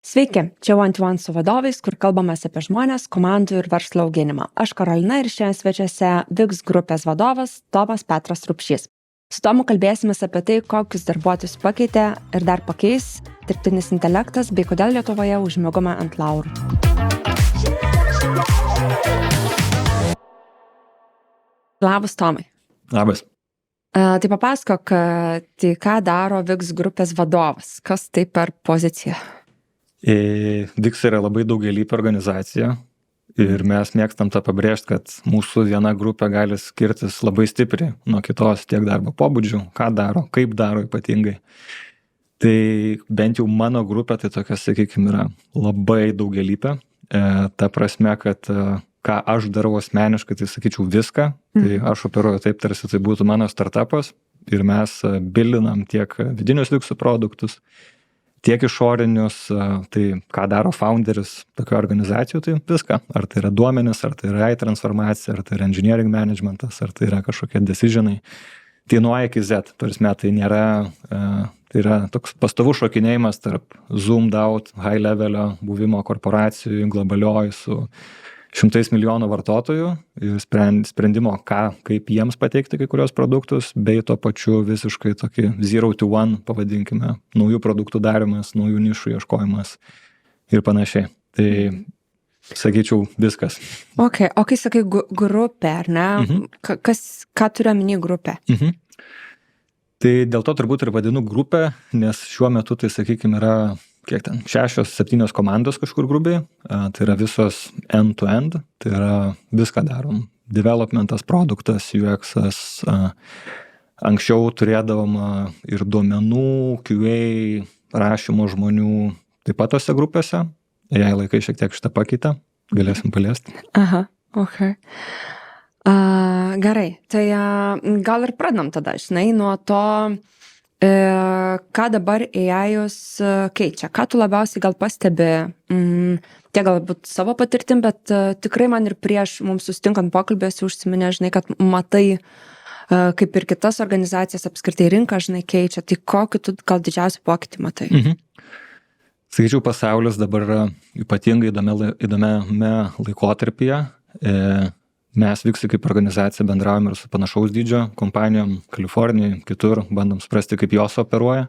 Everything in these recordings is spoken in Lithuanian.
Sveiki, čia One to One su vadovais, kur kalbamės apie žmonės, komandų ir verslo auginimą. Aš Karolina ir šiandien svečiuose VIX grupės vadovas Tomas Petras Rupšys. Su Tomu kalbėsimės apie tai, kokius darbuotojus pakeitė ir dar pakeis dirbtinis intelektas, bei kodėl Lietuvoje užmigome ant laurų. Labas, Tomai. Labas. Tai papasakok, tai ką daro VIX grupės vadovas? Kas tai per pozicija? VIX yra labai daugialypė organizacija ir mes mėgstam tą pabrėžti, kad mūsų viena grupė gali skirtis labai stipriai nuo kitos tiek darbo pobūdžių, ką daro, kaip daro ypatingai. Tai bent jau mano grupė tai tokia, sakykime, yra labai daugialypė. Ta prasme, kad ką aš darau asmeniškai, tai sakyčiau viską. Tai aš operuoju taip, tarsi tai būtų mano startupas ir mes bildinam tiek vidinius VIX produktus, tiek išorinius, tai ką daro founderis tokio organizacijų, tai viską. Ar tai yra duomenis, ar tai yra AI transformacija, ar tai yra engineering managementas, ar tai yra kažkokie decisionai. Tai nuo A iki Z, prasme, tai nėra, tai yra toks pastovus šokinėjimas tarp zoomed out, high levelio buvimo korporacijų, globalioj su 100 milijonų vartotojų ir sprendimo, kaip jiems pateikti kai kurios produktus, bei to pačiu visiškai tokį 0 to 1, pavadinkime, naujų produktų darimas, naujų nišų ieškojimas ir panašiai. Tai, sakyčiau, viskas. Okay. O kai sakai grupė, ar ne? Ką turi omeny grupė? Tai dėl to turbūt ir vadinu grupę, nes šiuo metu tai, sakykime, yra kiek ten, 6-7 komandos kažkur grubiai, tai yra visos end-to-end, tai yra viską darom. Developmentas, produktas, UX-as, anksčiau turėdavom ir duomenų, QA, rašymo žmonių, taip pat tose grupėse, jei laikai šiek tiek šitą pakeitą, galėsim paliesti. Aha, ok. Gerai, tai gal ir pradedam tada, žinai, nuo to, ką dabar AI-us keičia? Ką tu labiausiai gal pastebi, tiek galbūt savo patirtim, bet tikrai man ir prieš mums susitinkant pokalbėse užsiminė, žinai, kad matai, kaip ir kitas organizacijas apskritai rinką, žinai, keičia. Tai kokį tu gal didžiausią pokytį matai? Sakyčiau, pasaulis dabar yra ypatingai įdomiame laikotarpyje. Mes VIX kaip organizacija bendraujame ir su panašaus dydžio kompanijom Kalifornijai, kitur, bandom suprasti, kaip jos operuoja.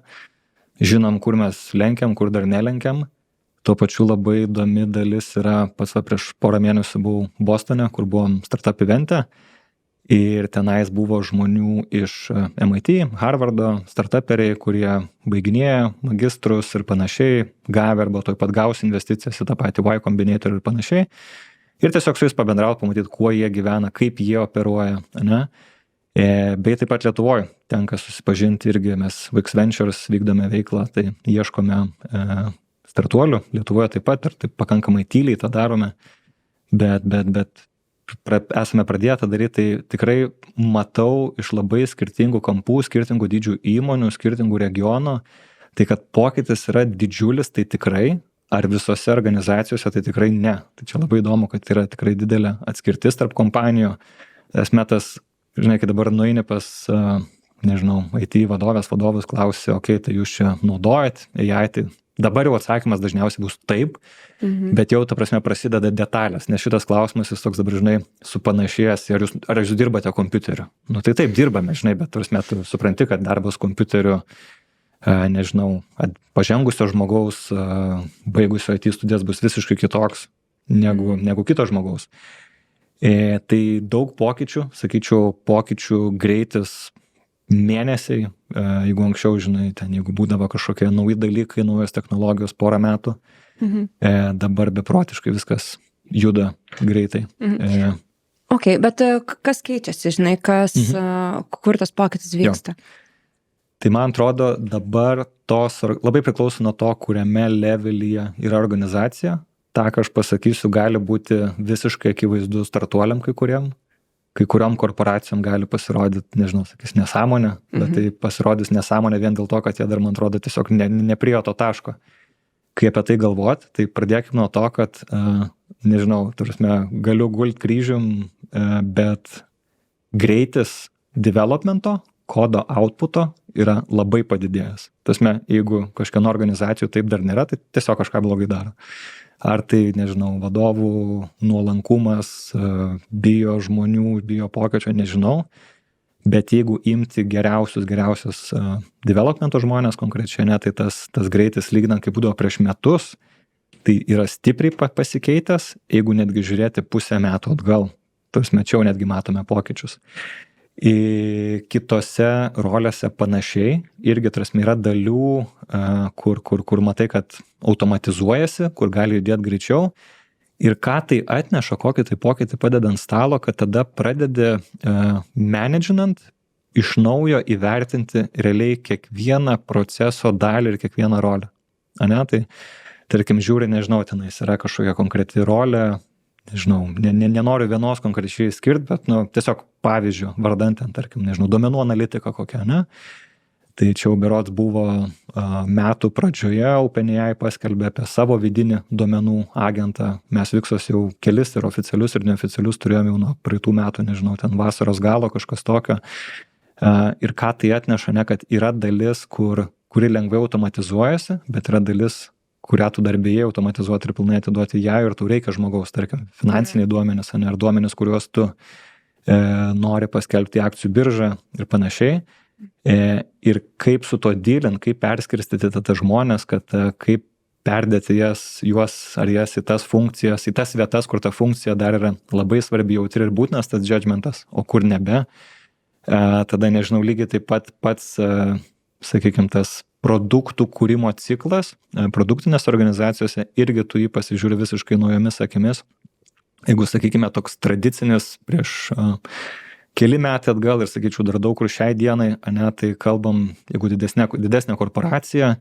Žinom, kur mes lenkiam, kur dar nelenkiam. Tuo pačiu labai įdomi dalis yra, pats prieš porą mėnesių buvau Bostone, kur buvom startup evente. Ir tenais buvo žmonių iš MIT, Harvardo, startuperiai, kurie baiginėja magistrus ir panašiai, gavę arba toj pat gaus investicijas į tą patį Y Combinator ir panašiai. Ir tiesiog su jais pabendrauti, pamatyti, kuo jie gyvena, kaip jie operuoja, ne? Bei taip pat Lietuvoje tenka susipažinti irgi, mes VIX Ventures vykdome veiklą, tai ieškome startuolių, Lietuvoje taip pat, ir taip pakankamai tyliai tą darome, bet esame pradėję tą daryti, tai tikrai matau iš labai skirtingų kampų, skirtingų dydžių įmonių, skirtingų regionų, tai kad pokytis yra didžiulis, tai tikrai. Ar visose organizacijose, tai tikrai ne. Tai čia labai įdomu, kad yra tikrai didelė atskirtis tarp kompanijų. Esmetas, žinai, kai dabar nueini pas, nežinau, IT vadovus klausia, tai jūs čia naudojat AI, tai dabar jau atsakymas dažniausiai bus taip, bet jau, ta prasme, prasideda detalės, nes šitas klausimas jis toks dabar, žinai, supanašėjęs, ar jūs dirbate kompiuteriu? Nu, tai taip dirbame, žinai, bet, ta prasme, tu supranti, kad darbas kompiuteriu, nežinau, pažengusio žmogaus, baigusio IT studijas bus visiškai kitoks negu kito žmogaus. Tai daug pokyčių, sakyčiau, pokyčių greitis mėnesiai, jeigu anksčiau, žinai, ten jeigu būdavo kažkokie nauji dalykai, naujos technologijos porą metų, dabar beprotiškai viskas juda greitai. Ok, bet kas keičiasi, žinai, kur tas pokytis vyksta? Jo. Tai man atrodo dabar labai priklauso nuo to, kuriame levelyje yra organizacija. Ta, ką aš pasakysiu, gali būti visiškai akivaizdu startuoliam kai kuriom korporacijom gali pasirodyti, nežinau, sakys nesąmonė, bet tai pasirodys nesąmonė vien dėl to, kad jie dar, man atrodo, tiesiog nepriėjo to taško. Kai apie tai galvot, tai pradėkime nuo to, kad, nežinau, turime, galiu gult kryžium, bet greitis developmento, kodo outputo yra labai padidėjęs. Tasme, jeigu kažkieno organizacijų taip dar nėra, tai tiesiog kažką blogai daro. Ar tai, nežinau, vadovų nuolankumas, bijo žmonių, bijo pokyčio, nežinau. Bet jeigu imti geriausius developmento žmonės konkrečiai, ne, tai tas greitis lyginant, kaip būdavo prieš metus, tai yra stipriai pasikeitęs, jeigu netgi žiūrėti pusę metų atgal. Tos mečiau netgi matome pokyčius. Kitose rolėse panašiai, irgi prasme yra dalių, kur matai, kad automatizuojasi, kur gali judėti greičiau. Ir ką tai atneša, kokį tai pokytį padeda ant stalo, kad tada pradedi managinant iš naujo įvertinti realiai kiekvieną proceso dalį ir kiekvieną rolę. Ane? Tai tarkim, žiūri, nežinau, tenais yra kažkokia konkreti rolė, nežinau, nenoriu vienos konkrečiai skirti, bet tiesiog pavyzdžių, vardant ten, tarkim, nežinau, duomenų analitika kokia, ne? Tai čia berods buvo metų pradžioje, OpenAI paskelbė apie savo vidinį duomenų agentą. Mes Viksos jau kelis ir oficialius ir neoficialius turėjome jau nuo praeitų metų, nežinau, ten vasaros galo kažkas tokio. Ir ką tai atneša, ne, kad yra dalis, kuri lengvai automatizuojasi, bet yra dalis, kurią tu dar bijai automatizuoti ir pilnai atiduoti ją ir tau reikia žmogaus, tarkim, finansiniai duomenys, ar duomenys, kuriuos tu nori paskelbti akcijų biržą ir panašiai. Ir kaip su to dylint, kaip perskirstyti tada žmonės, kad kaip perdėti juos ar jas į tas funkcijas, į tas vietas, kur ta funkcija dar yra labai svarbi, jautri ir būtinas tas judgmentas, o kur nebe. Tada, nežinau, lygiai taip pat pats, sakykime, tas produktų kūrimo ciklas, produktinės organizacijose irgi tu jį pasižiūri visiškai naujomis akimis. Jeigu, sakykime, toks tradicinis prieš keli metai atgal ir, sakyčiau, dar daug kur šiai dienai, ane, tai kalbam, jeigu didesnė korporacija,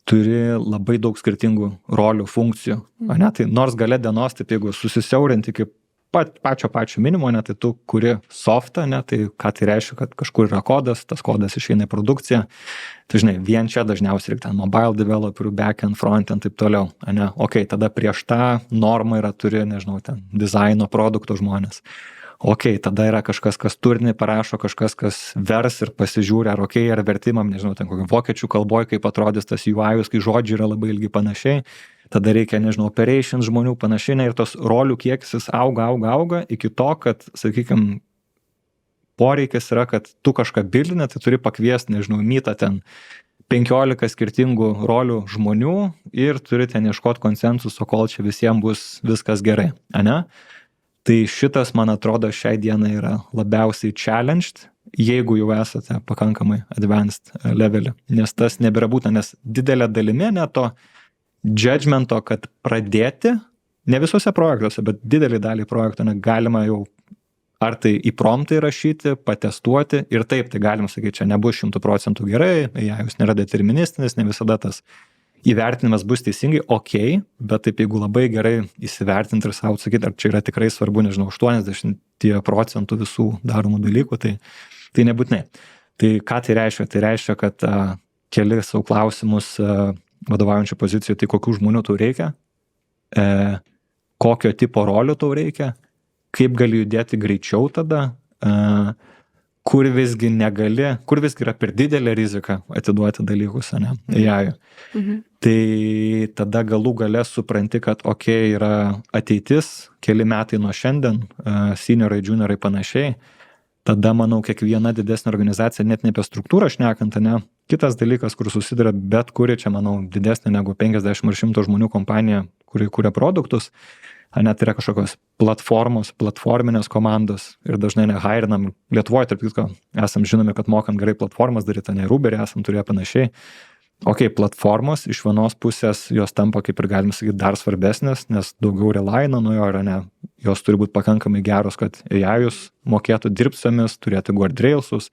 turi labai daug skirtingų rolių, funkcijų, ane, tai nors gale dienos, taip jeigu susisiaurinti iki pačio minimumo, ne, tai tu kuri softą, ne, tai ką tai reiškia, kad kažkur yra kodas, tas kodas išeina į produkciją, tai žinai, vien čia dažniausiai reikia ten mobile developerių, backend, frontend, taip toliau, ne, ok, tada prieš tą normą yra turi, nežinau, ten dizaino produkto žmonės. Ok, tada yra kažkas, kas turinį parašo, kažkas, kas vers ir pasižiūri, ar ok, ar vertimam, nežinau, ten kokiam vokiečių kalboje, kaip atrodys tas UI-us, kai žodžiai yra labai ilgi panašiai. Tada reikia, nežinau, operations žmonių panašiai, ir tos rolių kiekis auga iki to, kad, sakykime, poreikis yra, kad tu kažką bildini, tai turi pakviesti, nežinau, mytą ten 15 skirtingų rolių žmonių ir turi ten ieškoti konsensuso, kol čia visiems bus viskas gerai, ane? Tai šitas, man atrodo, šiai dienai yra labiausiai challenged, jeigu jau esate pakankamai advanced levelį, nes tas nebėra būtent, nes didelė dalimi ne to judgmento, kad pradėti, ne visuose projektuose, bet didelį dalį projektų galima jau ar tai į promptą įrašyti, patestuoti ir taip, tai galima sakyti, čia nebus 100% gerai, jis nėra deterministinis, ne visada tas įvertinimas bus teisingai, ok, bet taip jeigu labai gerai įsivertinti ir savo atsakyti, ar čia yra tikrai svarbu, nežinau, 80% visų daromų dalykų, tai nebūtinai. Tai ką tai reiškia? Tai reiškia, kad keli savo klausimus vadovaujančių pozicijų, tai kokių žmonių tau reikia, kokio tipo rolių tau reikia, kaip gali judėti greičiau tada, kur visgi yra per didelė rizika atiduoti dalykus, ne, AI. Tai tada galų gale supranti, kad ok, yra ateitis, keli metai nuo šiandien, seniorai, juniorai panašiai, tada, manau, kiekviena didesnė organizacija, net ne apie struktūrą šnekant, ne, kitas dalykas, kur susiduria bet kuri, čia, manau, didesnė negu 50 ar 100 žmonių kompanija, kuri kuria produktus, net yra kažkokios platforminės komandos ir dažnai nehairinam. Lietuvoje, tarp kitko, esam žinomi, kad mokam gerai platformas daryti, ne Uberį esam turėję panašiai. Ok, platformos iš vienos pusės jos tampa, kaip ir galim sakyti, dar svarbesnės, nes daugiau relaina nuo jo yra, ne, jos turi būti pakankamai geros, kad AI-us mokėtų dirbti su jomis, turėtų guardrailsus,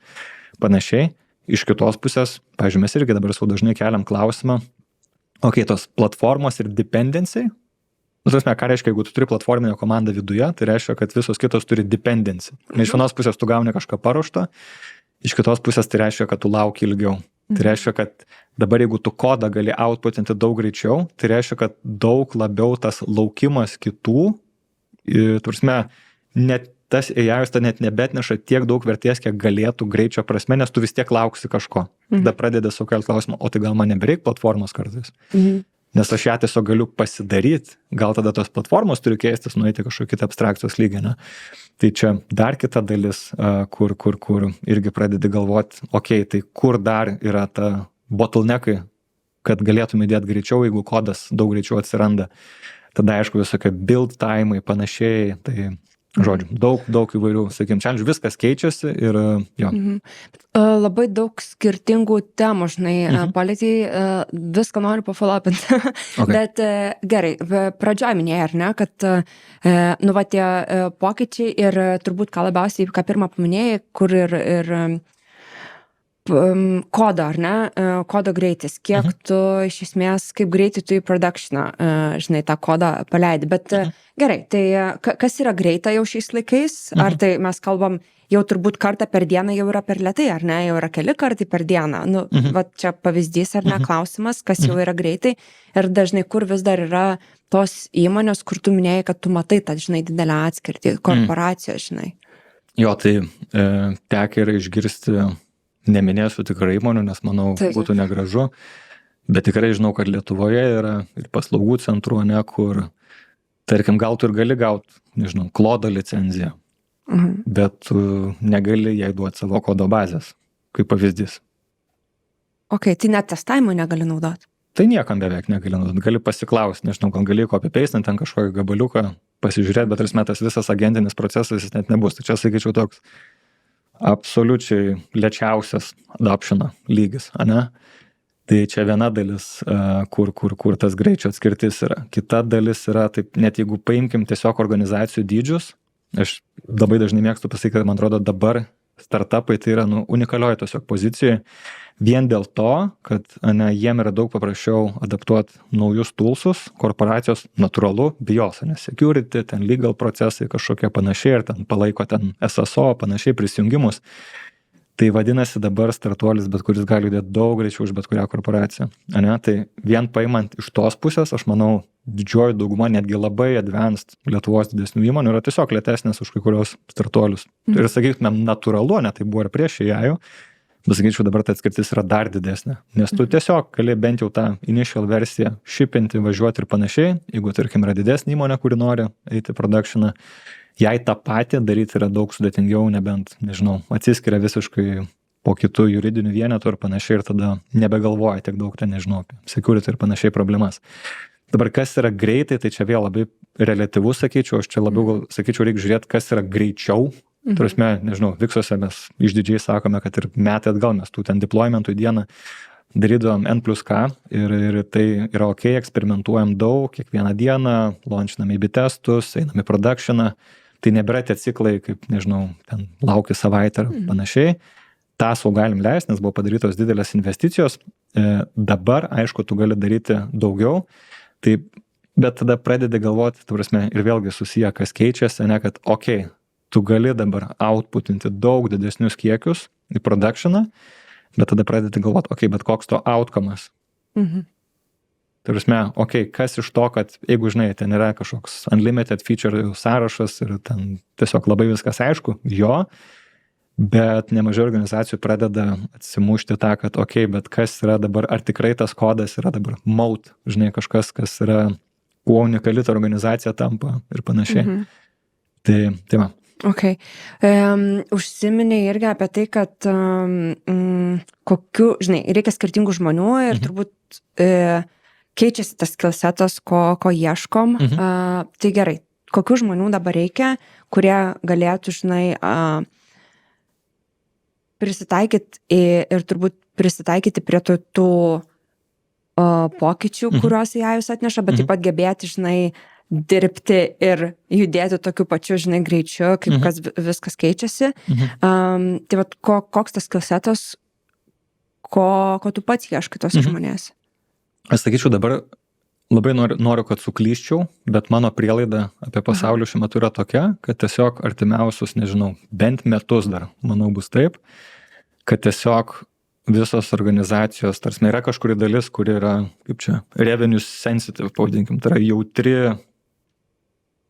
panašiai. Iš kitos pusės, pavyzdžiui, mes irgi dabar sau dažnai keliam klausimą, ok, tos platformos ir dependency. Ką reiškia, jeigu tu turi platforminę komandą viduje, tai reiškia, kad visos kitos turi dependency. Iš vienos pusės tu gauni kažką paruoštą, iš kitos pusės tai reiškia, kad tu lauki ilgiau. Tai reiškia, kad dabar jeigu tu kodą gali outputinti daug greičiau, tai reiškia, kad daug labiau tas laukimas kitų, tursime, net tas AI ta net nebetneša tiek daug vertės, kiek galėtų greičio prasme, nes tu vis tiek lauksi kažko. Tada pradedi sukelt klausimą, o tai gal man nebereik platformos kartais? Nes aš ją tiesiog galiu pasidaryti, gal tada tos platformos turi keistis, nueiti kažkokį kitą abstrakcijos lygį, ne? Tai čia dar kita dalis, kur irgi pradedi galvoti, tai kur dar yra ta bottleneckai, kad galėtume įdėti greičiau, jeigu kodas daug greičiau atsiranda. Tada, aišku, visokie build time, panašiai, tai žodžiu, daug įvairių, sakykim, challenge, viskas keičiasi ir jo. Labai daug skirtingų temų, žinai, palietei, viską noriu pafolopinti. Bet gerai, pradžioj minėjai, ar ne, kad nu va tie pokyčiai ir turbūt ką labiausiai, ką pirmą paminėjai, kur ir kodo, ar ne, kodo greitis, kiek tu iš esmės, kaip greitai tu į productioną, žinai, tą kodą paleidi. Bet gerai, tai kas yra greita jau šiais laikais? Ar tai mes kalbam jau turbūt kartą per dieną jau yra per lėtai, ar ne, jau yra keli kartai per dieną? Nu, va čia pavyzdys, ar ne, klausimas, kas jau yra greitai ir dažnai kur vis dar yra tos įmonės, kur tu minėjai, kad tu matai tą, žinai, didelę atskirtį, korporacijos, žinai. Jo, tai tekia yra išgirsti, neminėsiu tikrai įmonių, nes manau būtų negražu, bet tikrai žinau, kad Lietuvoje yra ir paslaugų centrų, ne, kur, tarkim, gal tu ir gali gauti, nežinau, klodo licenciją, bet tu negali jai duoti savo kodo bazės, kaip pavyzdys. Tai net testavimui negali naudoti? Tai niekam beveik negali naudoti, gali pasiklausti, nežinau, gal gali copy-paste ten kažkokį gabaliuką pasižiūrėti, bet tas visas agentinis procesas jis net nebus. Tai čia, sakyčiau, toks absoliučiai lėčiausias adoptiono lygis, ane? Tai čia viena dalis, kur tas greičio atskirtis yra. Kita dalis yra, taip, net jeigu paimkim tiesiog organizacijų dydžius, aš labai dažnai mėgstu pasakyti, kad man atrodo dabar startupai tai yra unikalioje tiesiog pozicijoje, vien dėl to, kad jiem yra daug paprasčiau adaptuoti naujus toolsus, korporacijos natūralu bijos, security, ten legal procesai kažkokie panašiai ir ten palaiko ten SSO, panašiai prisijungimus. Tai vadinasi dabar startuolis, bet kuris gali judėti daug greičiau už bet kurią korporaciją. Tai vien paimant iš tos pusės, aš manau, didžioji dauguma, netgi labai advanced Lietuvos didesnių įmonių yra tiesiog lėtesnės už kai kurios startuolius. Ir sakytumėm, natūralu, tai buvo ir prieš AI, bet sakyčiau, dabar ta atskirtis yra dar didesnė. Nes tu tiesiog gali bent jau tą initial versiją shipinti, važiuoti ir panašiai. Jeigu, tarkim, yra didesnė įmonė, kuri nori eiti į productioną, jai tą patį daryti yra daug sudėtingiau, nebent, nežinau, atsiskiria visiškai po kitų juridinių vienetų ir panašiai ir tada nebegalvoja tiek daug, ten nežinau, apie security ir panašiai problemas. Dabar kas yra greitai, tai čia vėl labai reliatyvus, sakyčiau, aš čia labiau, sakyčiau, reikia žiūrėti, kas yra greičiau. Turime, nežinau, Viksuose mes išdidžiai sakome, kad ir metai atgal mes tų ten deploymentų į dieną darydavom N+K ir tai yra ok, eksperimentuojam daug, kiekvieną dieną, launchinam į testus, einam į productioną, tai nebėra tie ciklai, kaip, nežinau, ten lauki savaitę ar panašiai. tą sau galim leist, nes buvo padarytos didelės investicijos. Dabar, aišku, tu gali daryti daugiau, tai, bet tada pradedi galvoti, ta prasme, ir vėlgi susiję, kas keičiasi, ne, kad ok, tu gali dabar outputinti daug didesnius kiekius į productioną, bet tada pradedi galvoti, ok, bet koks to outcome'as. Mhm. Tai prasme, ok, kas iš to, kad jeigu, žinai, ten yra kažkoks unlimited feature sąrašas ir ten tiesiog labai viskas aišku, jo, bet nemažai organizacijų pradeda atsimušti tą, kad ok, bet kas yra dabar, ar tikrai tas kodas yra dabar moat, žinai, kažkas, kas yra, kuo unikali ta organizacija tampa ir panašiai. Mhm. Tai va. Ok. Užsiminėjai irgi apie tai, kad kokiu, žinai, reikia skirtingų žmonių ir turbūt keičiasi tas skillsetas, ko ieškom. Tai gerai, kokių žmonių dabar reikia, kurie galėtų, žinai, prisitaikyti ir turbūt prisitaikyti prie tų pokyčių, kuriuos AI-us atneša, bet taip pat gebėti, žinai, dirbti ir judėti tokiu pačiu, žinai, greičiu, kaip kas viskas keičiasi. Tai vat, koks tas skillsetas, ko tu pats ieškai tos žmonės? Aš sakyčiau, dabar labai noriu, kad suklyščiau, bet mano prielaida apie pasaulį šiuo metu yra tokia, kad tiesiog artimiausius, nežinau, bent metus dar, manau, bus taip, kad tiesiog visos organizacijos, tarsi yra kažkuri dalis, kuri yra, kaip čia, revenue sensitive, pavadinkim, tai yra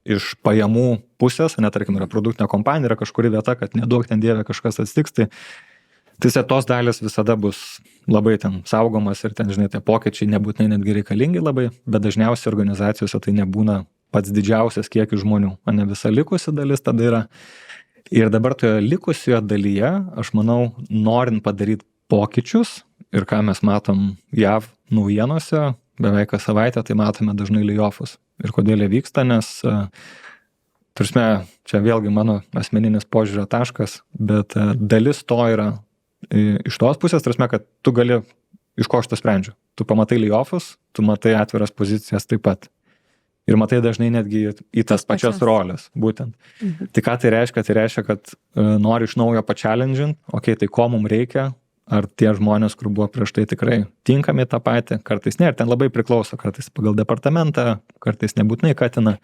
iš pajamų pusės, tarkim, yra produktinė kompanija, yra kažkuri vieta, kad neduok ten dievė kažkas atsitiks, tai tos dalis visada bus labai ten saugomas ir ten, žinai, tie pokyčiai nebūtinai netgi reikalingi labai, bet dažniausiai organizacijose tai nebūna pats didžiausias kiekis žmonių, o ne visa likusi dalis tada yra. Ir dabar toje likusioje dalyje, aš manau, norint padaryti pokyčius ir ką mes matom JAV naujienose, beveik kas savaitę, tai matome dažnai layoffus. Ir kodėl jie vyksta, nes, tarsi, čia vėlgi mano asmeninis požiūrio taškas, bet dalis to yra iš tos pusės, tarsi, kad tu gali, iš ko aš to sprendžiu. Tu pamatai layoffus, tu matai atviras pozicijas taip pat. Ir matai dažnai netgi į tas pačias rolės, būtent. Tai ką tai reiškia? Tai reiškia, kad nori iš naujo pačelendžint, tai ko mums reikia, ar tie žmonės, kur buvo prieš tai tikrai tinkami tą patį, kartais ne, ir ten labai priklauso, kartais pagal departamentą, kartais nebūtinai katina,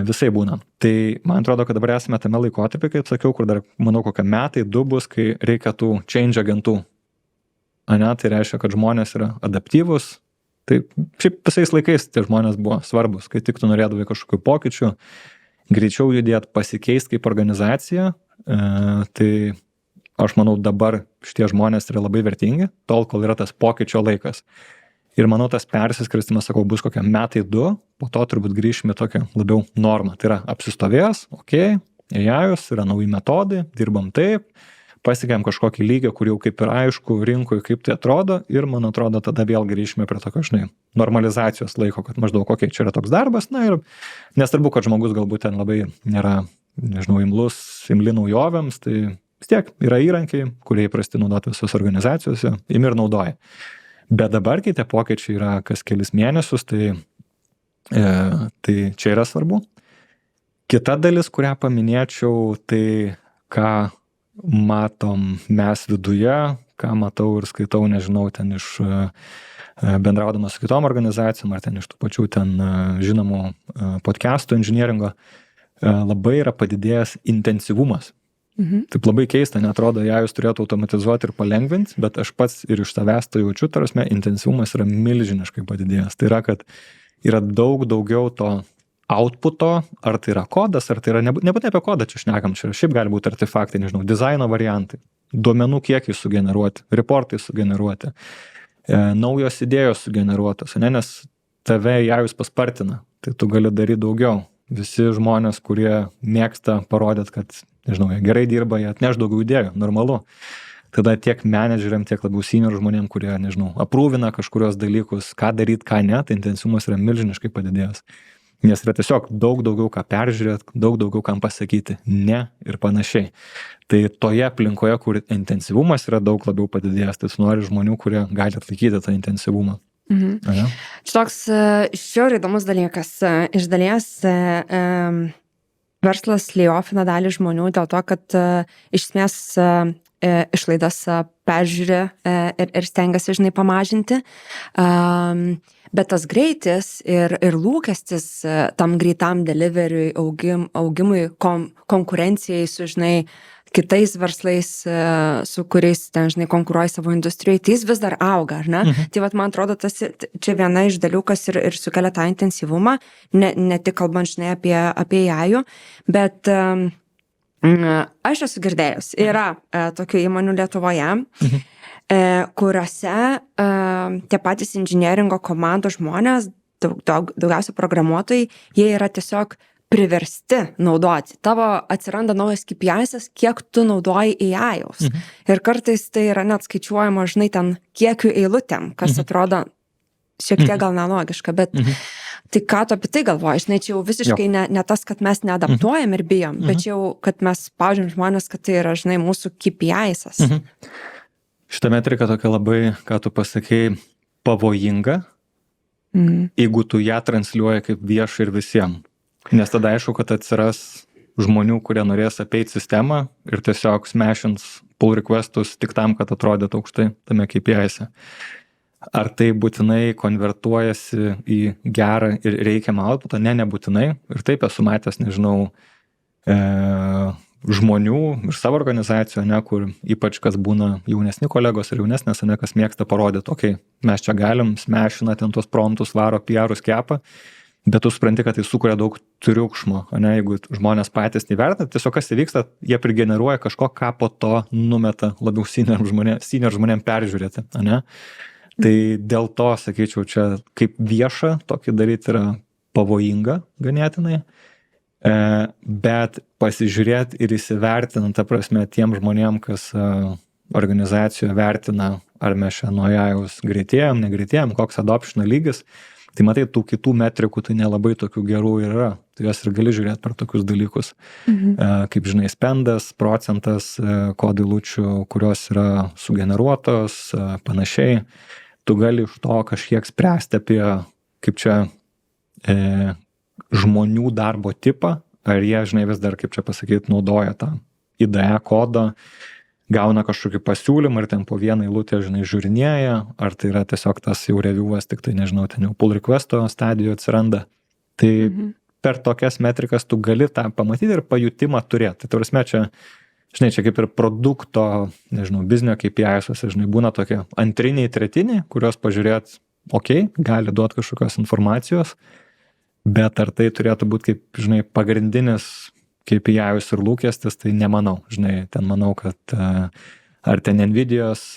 visai būna. Tai man atrodo, kad dabar esame tame laikotarpį, kaip sakiau, kur dar, manau, kokie metai, 2 bus, kai reikia tų change agentų. Tai reiškia, kad žmonės yra adaptyvus. Tai šiaip visais laikais tie žmonės buvo svarbus, kai tik tu norėdavai kažkokių pokyčių, greičiau judėti, pasikeisti kaip organizacija, tai aš manau dabar šitie žmonės yra labai vertingi, tol, kol yra tas pokyčio laikas. Ir manau, tas persiskirstimas, sakau, bus kokie metai 2, po to turbūt grįšime tokią labiau normą. Tai yra apsistovėjęs, AI'us, yra nauji metodai, dirbam taip, pasiekėm kažkokį lygį, kur jau kaip ir aišku rinkui, kaip tai atrodo, ir man atrodo, tada vėl grįžime prie tokio, normalizacijos laiko, kad maždaug, čia yra toks darbas, ir nesvarbu, kad žmogus galbūt ten labai nėra, imli naujovėms, tai vis tiek yra įrankiai, kurie įprasti naudoti visos organizacijose, ir naudoja. Bet dabar, kai tie pokyčiai yra kas kelis mėnesius, tai čia yra svarbu. Kita dalis, kurią paminėčiau, tai ką matom mes viduje, ką matau ir skaitau, nežinau, ten iš bendraudamas su kitom organizacijom, ar ten iš tų pačių ten žinomų podcastų inžinieringo, labai yra padidėjęs intensyvumas. Taip labai keista, netrodo, jūs turėtų automatizuoti ir palengvinti, bet aš pats ir iš savęs to jaučiu, tarsi intensyvumas yra milžiniškai padidėjęs. Tai yra, kad yra daug daugiau to outputo, ar tai yra kodas, ar tai yra, nebūtinai apie kodą čia šnekam, čia šiaip gali būti artefaktai, dizaino variantai, duomenų kiekiai sugeneruoti, reportai sugeneruoti, naujos idėjos sugeneruotos, nes tave JAI'us paspartina, tai tu gali daryti daugiau. Visi žmonės, kurie mėgsta parodyti, kad, jie gerai dirba, jie atneš daugiau idėjų, normalu. Tada tiek menedžeriam, tiek labiau senior žmonėm, kurie, aprūvina kažkurios dalykus, ką daryti, ką ne, tai intensyvumas yra milžiniškai padidėjęs. Nes yra tiesiog daug daugiau ką peržiūrėti, daug daugiau kam pasakyti ne ir panašiai. Tai toje aplinkoje, kur intensyvumas yra daug labiau padidėjęs, tai tu nori žmonių, kurie gali atlaikyti tą intensyvumą. Čia toks žiauriai įdomus dalykas. Iš dalies verslas layoffina dalį žmonių dėl to, kad iš esmės išlaidas peržiūrė ir stengiasi, pamažinti. Bet tas greitis ir lūkestis tam greitam deliveriui, augimui, konkurencijai su, kitais verslais, su kuriais ten, konkuruoja savo industrijai, tai jis vis dar auga, ar ne? Tai man atrodo, tas čia viena iš dalių, kas ir sukelia tą intensyvumą, ne tik kalbant, apie AI'ų, bet aš esu girdėjus, yra tokių įmonių Lietuvoje, kuriuose tie patys inžinieringo komandos žmonės, daugiausia programuotojai, jie yra tiesiog priversti naudoti. Tavo atsiranda naujas KPI'as, kiek tu naudoji AI'us. Ir kartais tai yra net skaičiuojama, ten kiekių eilutėm, kas atrodo šiek tiek gal nelogiška, bet tai ką tu apie tai galvoji? Čia jau visiškai ne tas, kad mes neadaptuojam ir bijom, bet jau, kad mes spaudžiam žmonės, kad tai yra, mūsų KPI'as. Šitą metriką tokia labai, ką tu pasakei, pavojinga, jeigu tu ją transliuoji kaip viešą ir visiems. Nes tada aišku, kad atsiras žmonių, kurie norės apeiti sistemą ir tiesiog smashins pull requestus tik tam, kad atrodytų aukštai tame KPI'se. Ar tai būtinai konvertuojasi į gerą ir reikiamą outputą? Nebūtinai. Ir taip esu matęs, žmonių iš savo organizacijų, kur ypač kas būna jaunesni kolegos ir jaunesnės, kas mėgsta parodyti, mes čia galim, smashina ten tos promptus, varo, PR'us kepa, bet tu supranti, kad tai sukuria daug triukšmo, ne, jeigu žmonės patys nevertina, tiesiog kas įvyksta, jie prigeneruoja kažko, ką po to numeta labiau senior žmonėm peržiūrėti, ne. Tai dėl to, sakyčiau, čia kaip vieša tokį daryti yra pavojinga ganėtinai, bet pasižiūrėti ir įsivertinant, ta prasme, tiem žmonėm, kas organizacijoje vertina, ar mes čia nuo jaus greitėjom, negreitėjom, koks adoption lygis, tai matai, tų kitų metrikų tai nelabai tokių gerų yra. Tai jas ir gali žiūrėti per tokius dalykus. Kaip žinai, spendas, procentas kodų eilučių, kurios yra sugeneruotos, panašiai. Tu gali iš to kažkiek spręsti apie, kaip čia, žmonių darbo tipą, ar jie, žinai, vis dar, kaip čia pasakyti, naudoja tą IDE kodą, gauna kažkokį pasiūlymą ir ten po vieną eilutę, žinai, žiūrinėja, ar tai yra tiesiog tas jau review'as, tik tai, nežinau, ten jau pull request'o stadijoje atsiranda. Tai per tokias metrikas tu gali tą pamatyti ir pajutimą turėti. Tai prasme, čia, žinai, čia kaip ir produkto, nežinau, biznio KPI'uose, žinai, būna tokie antriniai, tretiniai, kurios pažiūrėt, gali duoti kažkokios informacijos, bet ar tai turėtų būti kaip, žinai, pagrindinis KPI'us ir lūkestis, tai nemanau, žinai, ten manau, kad ar ten Nvidios,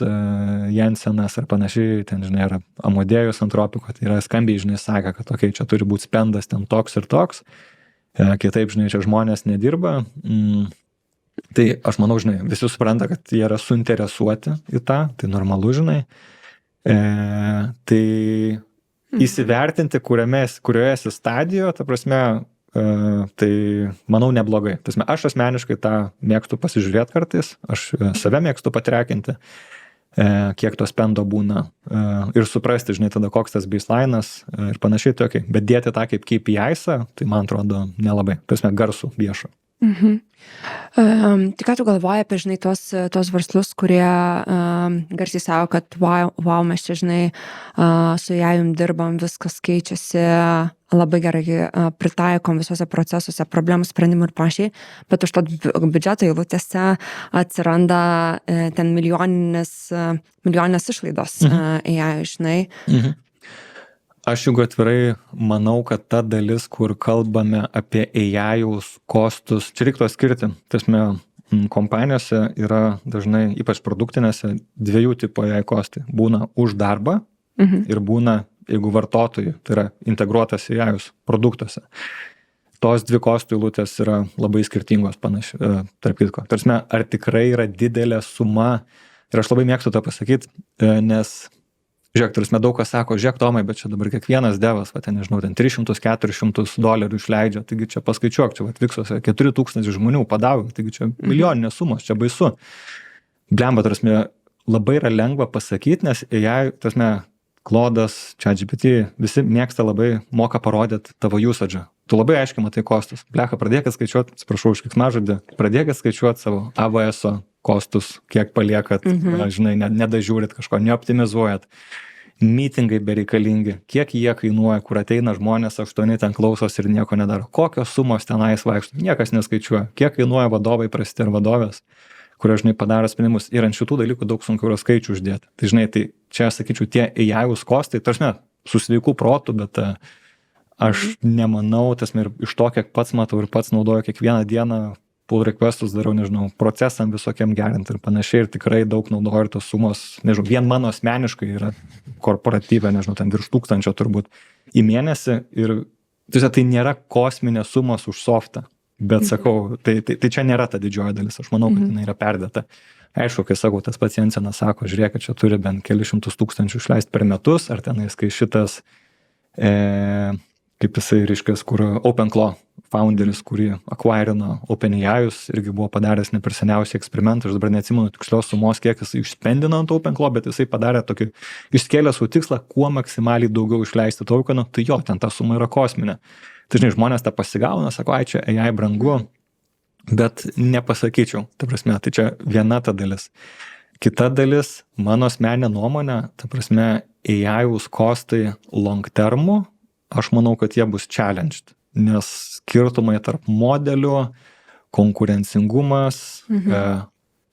Jensenas ar panašiai, ten, žinai, ar Amodėjus Antropiko, tai yra skambiai, žinai, sako, kad čia turi būti spendas ten toks ir toks, kitaip, žinai, čia žmonės nedirba, tai aš manau, žinai, visi supranta, kad jie yra suinteresuoti į tą, tai normalu, žinai, tai įsivertinti, kurioje esi stadijoje, ta prasme, tai manau neblogai. Aš asmeniškai tą mėgstu pasižiūrėti kartais, aš save mėgstu patrekinti, kiek to spendo būna ir suprasti, žinai, tada koks tas baseline'as ir panašiai tokiai, bet dėti tą kaip KPI'są, tai man atrodo nelabai, garsų, viešą. Tai ką tu galvoji apie, žinai, tos verslus, kurie garsiai savo, kad wow, mes čia, žinai, su jajum dirbam, viskas keičiasi, labai gerai pritaikom visuose procesuose, problemų sprendimų ir panašiai, bet už to biudžeto eilutėse atsiranda ten milijoninės išlaidos AI, žinai. Aš juk atvirai manau, kad ta dalis, kur kalbame apie AI-jaus kostus, čia reiktų atskirti. Tasme, kompanijose yra dažnai, ypač produktinėse, dviejų tipų AI kostai. Būna už darbą ir būna, jeigu vartotojų, tai yra integruotas AI-jaus produktuose. Tos dvi kostų eilutės yra labai skirtingos panašiai, tarp kitko. Tarsime, ar tikrai yra didelė suma, ir aš labai mėgstu tą pasakyti, nes žiūrėk, turime daug kas sako, žiūrėk Tomai, bet čia dabar kiekvienas devas, ten, nežinau, ten $300-400 išleidžia, taigi čia paskaičiuok, čia Viksuose 4000 žmonių padaugia, taigi čia milijoninės sumos, čia baisu. Blemba, turime, labai yra lengva pasakyti, nes AI, turime, Klodas, ChatGPT, visi mėgsta labai, moka parodyti tavo usage'ą. Tu labai aiškiai matai kostus. Blecha, pradėkit skaičiuoti, atsiprašau už keiksmažodį, pradėkit skaičiuoti savo AWS-o kostus, kiek paliekat, žinai, nedažiūrit kažko, neoptimizuojat. Meetingai bereikalingi, kiek jie kainuoja, kur ateina žmonės, 8 ten klausos ir nieko nedaro. Kokios sumos tenais vaikšto, niekas neskaičiuoja. Kiek kainuoja vadovai prasti ir vadovės, kurie, žinai, padaro sprendimus. Ir ant šitų dalykų daug sunkiau yra skaičių uždėti. Tai, žinai, tai čia, sakyčiau, tie AI-us kostai, tarsi, su sveiku protu, bet aš nemanau, tasme, ir iš to, kiek pats matau ir pats naudoju kiekvieną dieną, pull requestus darau, nežinau, procesam visokiam gerinti ir panašiai, ir tikrai daug naudoju ir tos sumos, nežinau, vien mano asmeniškai yra korporatyvė, nežinau, ten virš 1000 turbūt į mėnesį ir tai nėra kosminės sumos už softą, bet sakau, tai čia nėra ta didžioji dalis, aš manau, kad jinai yra perdėta. Aišku, kai sakau, tas pats Jensenas sako, žiūrėk, kad čia turi bent kelius šimtus tūkstančių išleisti per metus, ar tenais, kai šitas, kaip jisai reiškia, kur OpenClaw founderis, kurį acquirino OpenAI'us, irgi buvo padaręs ne per seniausiai eksperimentą, aš dabar neatsimenu tikslios sumos, kiek jisai išspendino ant OpenClaw, bet jisai padarė tokį, išskėlė savo tikslą, kuo maksimaliai daugiau išleisti tokenų, tai jo, ten ta suma yra kosminė. Tai žinai, žmonės tą pasigauna, sako, ai, čia AI brangu, bet nepasakyčiau, ta prasme, tai čia viena ta dalis. Kita dalis, mano asmeninė nuomonė, ta prasme, AI-us kostai long termų, aš manau, kad jie bus challenged, nes skirtumai tarp modelių, konkurencingumas,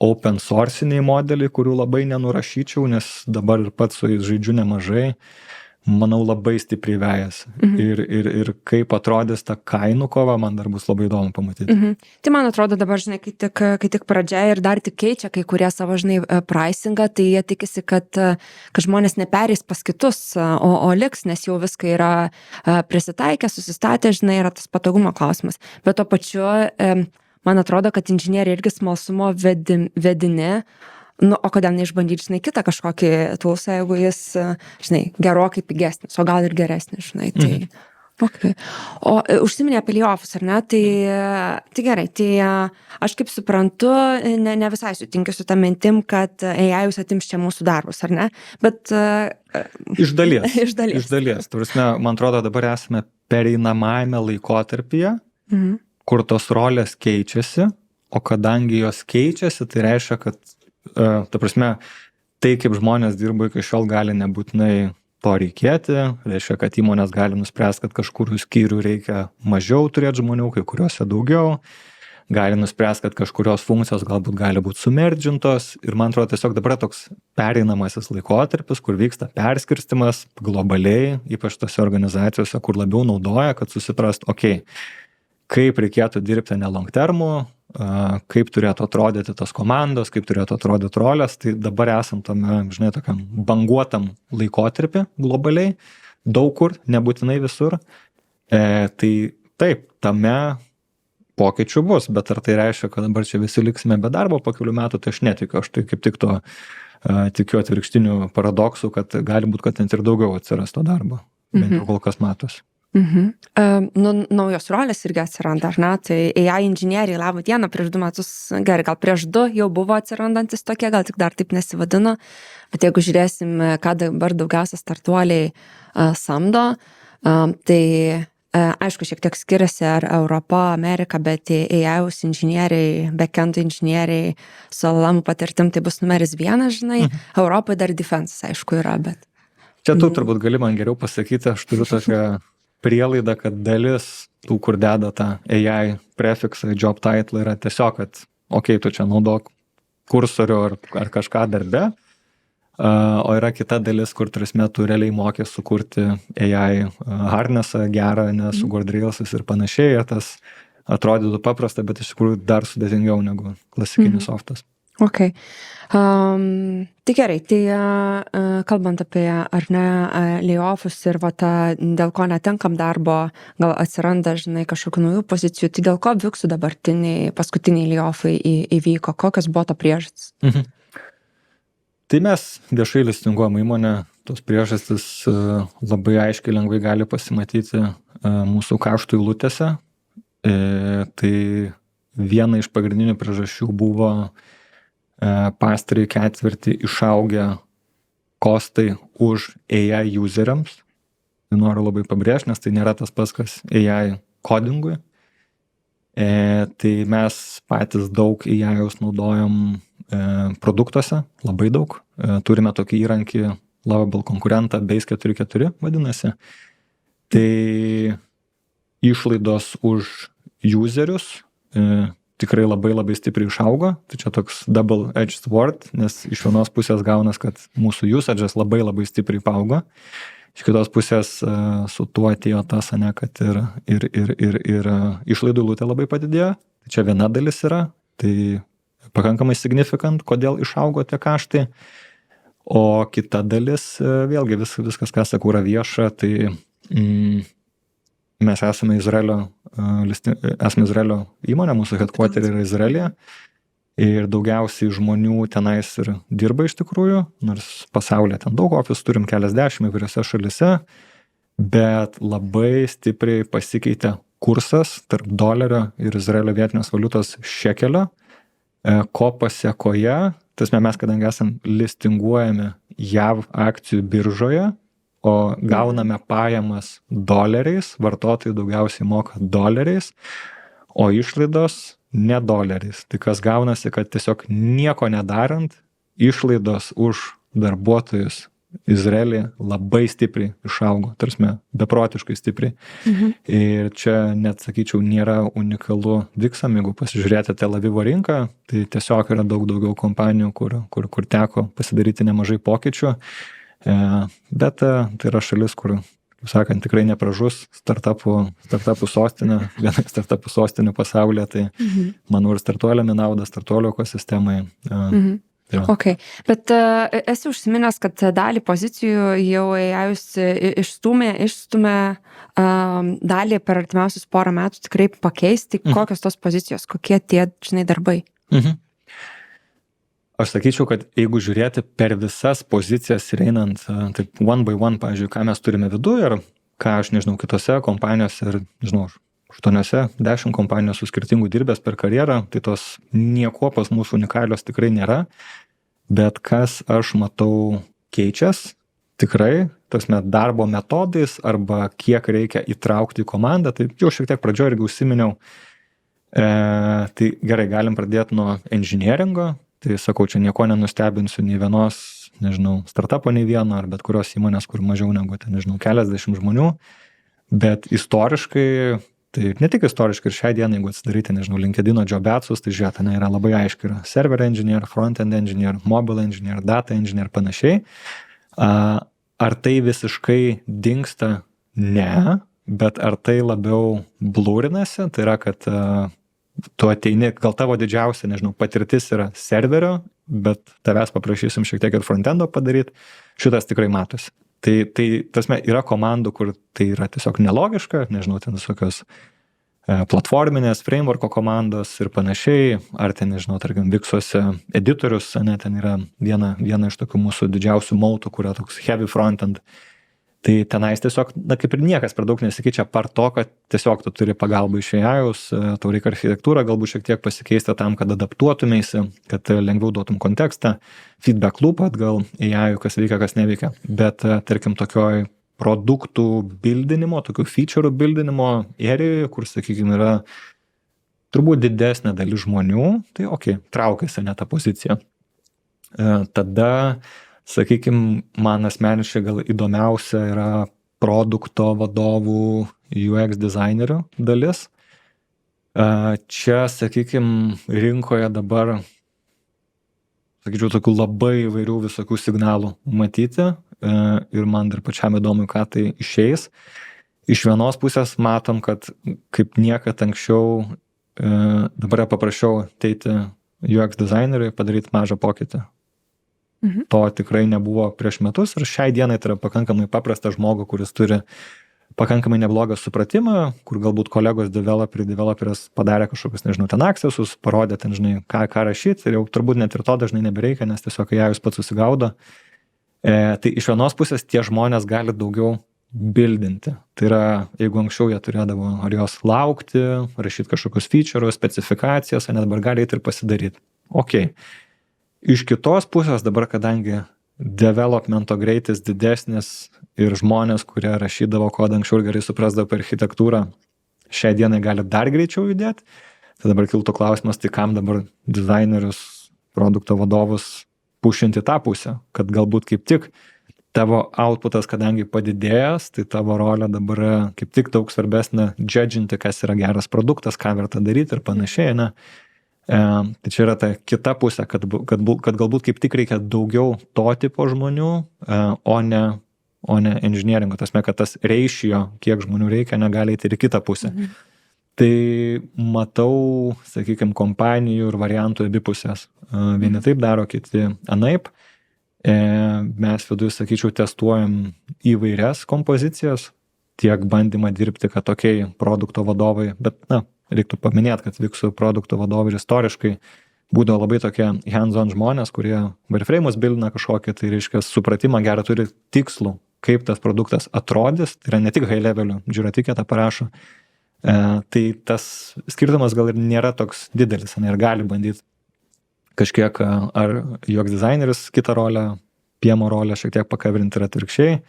open sourciniai modeliai, kurių labai nenurašyčiau, nes dabar ir pats su jais žaidžiu nemažai, manau, labai stipriai vejasi. Ir kaip atrodys ta kainų kova, man dar bus labai įdomu pamatyti. Tai man atrodo dabar, žinai, kai tik pradžia ir dar tik keičia kai kurie savo, žinai, pricingą, tai jie tikisi, kad žmonės neperės pas kitus, o liks, nes jau viską yra prisitaikę, susistatę, žinai, yra tas patogumo klausimas. Bet to pačiu, man atrodo, kad inžinieriai irgi smalsumo vedini. O kodėl neišbandyti, žinai, kitą kažkokį toolsą, jeigu jis, žinai, gerokai pigesnis, o gal ir geresnis, žinai, tai... Okay. O užsiminė apie layoffus, ar ne? Tai gerai, tai aš kaip suprantu, ne visai sutinkiu su tą mintim, kad AI atims čia mūsų darbus, ar ne? Bet... Iš dalies. Iš dalies. Turime, man atrodo, dabar esame pereinamajame laikotarpyje, kur tos rolės keičiasi, o kadangi jos keičiasi, tai reiškia, kad ta prasme, tai kaip žmonės dirba iki šiol gali nebūtinai to reikėti, reiškia, kad įmonės gali nuspręsti, kad kažkur skyrių reikia mažiau turėti žmonių, kai kuriuose daugiau, gali nuspręsti, kad kažkurios funkcijos galbūt gali būti sumerdžintos ir man atrodo tiesiog dabar toks pereinamasis laikotarpis, kur vyksta perskirstimas globaliai, ypač tose organizacijose, kur labiau naudoja, kad susiprast, kaip reikėtų dirbti ne long termų, kaip turėtų atrodyti tos komandos, kaip turėtų atrodyti rolės, tai dabar esam tame, žinai, tokiam banguotam laikotarpį globaliai, daug kur, nebūtinai visur. Tai taip, tame pokyčių bus, bet ar tai reiškia, kad dabar čia visi liksime be darbo po kelių metų, tai aš netikiu, aš tai kaip tik to tikiu atvirkštinių paradoksų, kad gali būti, kad net ir daugiau atsiras to darbo, bent jau kol kas matos. Naujos rolės irgi atsiranda, ar ne? Tai AI inžinieriai, labą dieną, prieš 2 metus, gerai, gal prieš 2 jau buvo atsirandantis tokie, gal tik dar taip nesivadino, bet jeigu žiūrėsim, ką dabar daugiausia startuoliai samdo, tai aišku, šiek tiek skiriasi ar Europa, Amerika, bet AI inžinieriai, backend inžinieriai su LLM patirtim, tai bus numeris 1, žinai, Europoje dar defense, aišku, yra, bet... Čia tu turbūt gali man geriau pasakyti, aš turiu tokią prielaida, kad dalis tų, kur deda tą AI prefiksą, job title yra tiesiog, kad tu čia naudok kursorių ar kažką darbe, o yra kita dalis, kur 3 metų realiai mokės sukurti AI harnessą gerą, su guardrailsais ir panašiai, tas atrodytų paprasta, bet iš tikrųjų dar sudėtingiau negu klasikinis softas. Okay. Tai gerai, tai kalbant apie ar ne layoffus ir dėl ko netenkam darbo, gal atsiranda, žinai, kažkokių naujų pozicijų, tai dėl ko Viksų paskutiniai layoffai įvyko, kokios buvo to priežastis? Tai mes viešai listinguojam įmonę, tos priežastis labai aiškiai lengvai gali pasimatyti mūsų kaštų eilutėse. Tai viena iš pagrindinių priežasčių buvo pastarąjį ketvirtį išaugę kostai už AI useriams. Tai noriu labai pabrėžti, nes tai nėra tas pats, kas AI kodingui. Tai mes patys daug AI-us naudojam produktuose, labai daug. Turime tokį įrankį Lovable konkurentą Base 4.4 vadinasi. Tai išlaidos už userius tikrai labai stipriai išaugo, tai čia toks double edged sword, nes iš vienos pusės gaunas, kad mūsų usage'as labai stipriai paaugo, iš kitos pusės su tuo atėjo tas, kad ir išlaidų eilutė labai padidėjo, tai čia viena dalis yra, tai pakankamai significant, kodėl išaugo tie kaštai, o kita dalis, vėlgi viskas, ką sakau, yra vieša, tai mes esame Izraelio įmonė, mūsų headquarter yra Izraelyje ir daugiausiai žmonių tenais ir dirba iš tikrųjų, nors pasaulyje ten daug ofisų, turim keliasdešimt įvairiose šalise, bet labai stipriai pasikeitė kursas tarp dolerio ir Izraelio vietinės valiutos šekelio, ko pasiekoje, mes kadangi esam listinguojami JAV akcijų biržoje, o gauname pajamas doleriais, vartotojai daugiausiai moka doleriais, o išlaidos ne doleriais. Tai kas gaunasi, kad tiesiog nieko nedarant, išlaidos už darbuotojus Izraelyje labai stipriai išaugo, tarsi beprotiškai stipriai. Ir čia net, sakyčiau, nėra unikalu Viksam, jeigu pasižiūrėti Tel Avivo rinką, tai tiesiog yra daug daugiau kompanijų, kur teko pasidaryti nemažai pokyčių. Bet tai yra šalis, kur, kaip sakant, tikrai nepražus startupų sostinė, viena startupų sostinių pasaulyje, tai manau ir startuoliam į naudą, startuolių ekosistemai. Tai va. Ok, bet esi užsiminęs, kad dalį pozicijų jau AI-us išstumė dalį per artimiausius porą metų tikrai pakeisti. Kokios tos pozicijos, kokie tie, žinai, darbai? Aš sakyčiau, kad jeigu žiūrėti per visas pozicijas ir einant taip one by one, pavyzdžiui, ką mes turime viduje ir ką aš, nežinau, kitose kompanijose ir, nežinau, 8-10 kompanijos su skirtingų dirbęs per karjerą, tai tos nieko pas mūsų unikalios tikrai nėra, bet kas aš matau keičias, tikrai, tasme, darbo metodais arba kiek reikia įtraukti į komandą, tai jau šiek tiek pradžioje irgi užsiminiau, tai gerai, galim pradėti nuo engineeringo. Tai sakau, čia nieko nenustebinsiu nei vienos, nežinau, startupo nei vieno, ar bet kurios įmonės, kur mažiau negu, tai, nežinau, keliasdešimt žmonių, bet istoriškai, tai ne tik istoriškai, ir šiai dienai, jeigu atsidaryti, nežinau, LinkedIno jobetsus, tai žiūrėt, yra labai aiškiai, yra server engineer, front-end engineer, mobile engineer, data engineer, panašiai. Ar tai visiškai dingsta? Ne, bet ar tai labiau blūrinasi, tai yra, kad tu ateini, gal tavo didžiausia, nežinau, patirtis yra serverio, bet tavęs paprašysim šiek tiek ir frontendo padaryti, šitas tikrai matosi. Tai tasme, yra komandų, kur tai yra tiesiog nelogiška, nežinau, ten visokios platforminės, frameworko komandos ir panašiai, ar ten, nežinau, tarkim, Vixuose editorius, ne, ten yra viena iš tokių mūsų didžiausių mautų, kur yra toks heavy frontend. Tai tenais tiesiog, na, kaip ir niekas per daug nesikeičia par to, kad tiesiog tu turi pagalbą iš AI-us, tau reikia architektūrą galbūt šiek tiek pasikeisti tam, kad adaptuotumėsi, kad lengviau duotum kontekstą, feedback loop atgal AI-ų, kas veikia, kas neveikia. Bet, tarkim, tokioj produktų bildinimo, tokių feature'ų bildinimo erijoje, kur, sakykime, yra turbūt didesnė dalis žmonių, tai traukiasi ne tą poziciją. Tada sakykime, man asmeniškai gal įdomiausia yra produkto vadovų UX dizainerių dalis. Čia, sakykime, rinkoje dabar, sakyčiau, tokių labai įvairių visokių signalų matyti ir man dar pačiam įdomu, ką tai išeis. Iš vienos pusės matom, kad kaip niekad anksčiau dabar paprašiau ateiti UX dizaineriui padaryti mažą pokytį. To tikrai nebuvo prieš metus ir šiai dienai tai yra pakankamai paprastas žmogus, kuris turi pakankamai neblogą supratimą, kur galbūt kolegos developeris padarė kažkokius, nežinau, ten akcesus, parodė ten, žinai, ką rašyti ir jau turbūt net ir to dažnai nebereikia, nes tiesiog AI pats susigaudo. Tai iš vienos pusės tie žmonės gali daugiau bildinti. Tai yra, jeigu anksčiau jie turėdavo ar jos laukti, rašyti kažkokius feature'us, specifikacijas, o net dabar gali eiti ir pasidaryti. Iš kitos pusės dabar, kadangi developmento greitis didesnis ir žmonės, kurie rašydavo kodą anksčiau ir gerai suprasdavo per architektūrą, šiai dienai gali dar greičiau judėti, tai dabar kiltų klausimas, tai kam dabar dizainerius, produkto vadovus pušinti tą pusę, kad galbūt kaip tik tavo outputas, kadangi padidėjęs, tai tavo rolė dabar kaip tik daug svarbesnė judginti, kas yra geras produktas, ką verta daryti ir panašiai, ne? Tai čia yra ta kita pusė, kad galbūt kaip tik reikia daugiau to tipo žmonių, o ne engineeringo. Tasme, kad tas ratio, kiek žmonių reikia, negali eiti ir į kitą pusę. Tai matau, sakykime, kompanijų ir variantų abi pusės. Vieni taip daro, kiti anaip. Mes viduje, sakyčiau, testuojam įvairias kompozicijas, tiek bandymą dirbti, kad produkto vadovai, bet, reiktų paminėti, kad Vixų produkto vadovai istoriškai būdavo labai tokie hands-on žmonės, kurie wireframe'us bildina kažkokį, tai reiškia supratimą gerą turi tikslų, kaip tas produktas atrodys, tai yra ne tik high level'ų, Jira ticketą parašo, tai tas skirtumas gal ir nėra toks didelis, ir gali bandyti kažkiek ar UX dizaineris kitą rolę, PMO rolę šiek tiek pakavrinti ir atvirkščiai.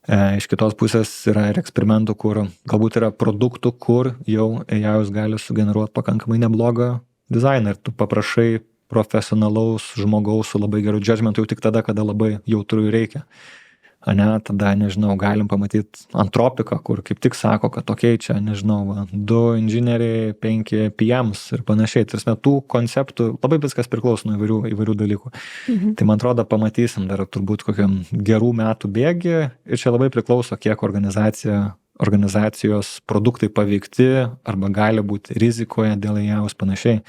Iš kitos pusės yra ir eksperimentų, kur galbūt yra produktų, kur jau AI gali sugeneruoti pakankamai neblogą dizainą ir tu paprašai profesionalaus žmogaus su labai geru judgmentu jau tik tada, kada labai jautrų reikia. ane, tada, nežinau, galim pamatyti Antropiką, kur kaip tik sako, kad tokiai čia, nežinau, 2 inžinieriai, 5 PMs ir panašiai. Tarsi tų konceptų labai viskas priklauso nuo įvairių dalykų. Tai man atrodo, pamatysim dar turbūt kokiam gerų metų bėgį ir čia labai priklauso, kiek organizacijos produktai paveikti arba gali būti rizikoje dėl jaus panašiai.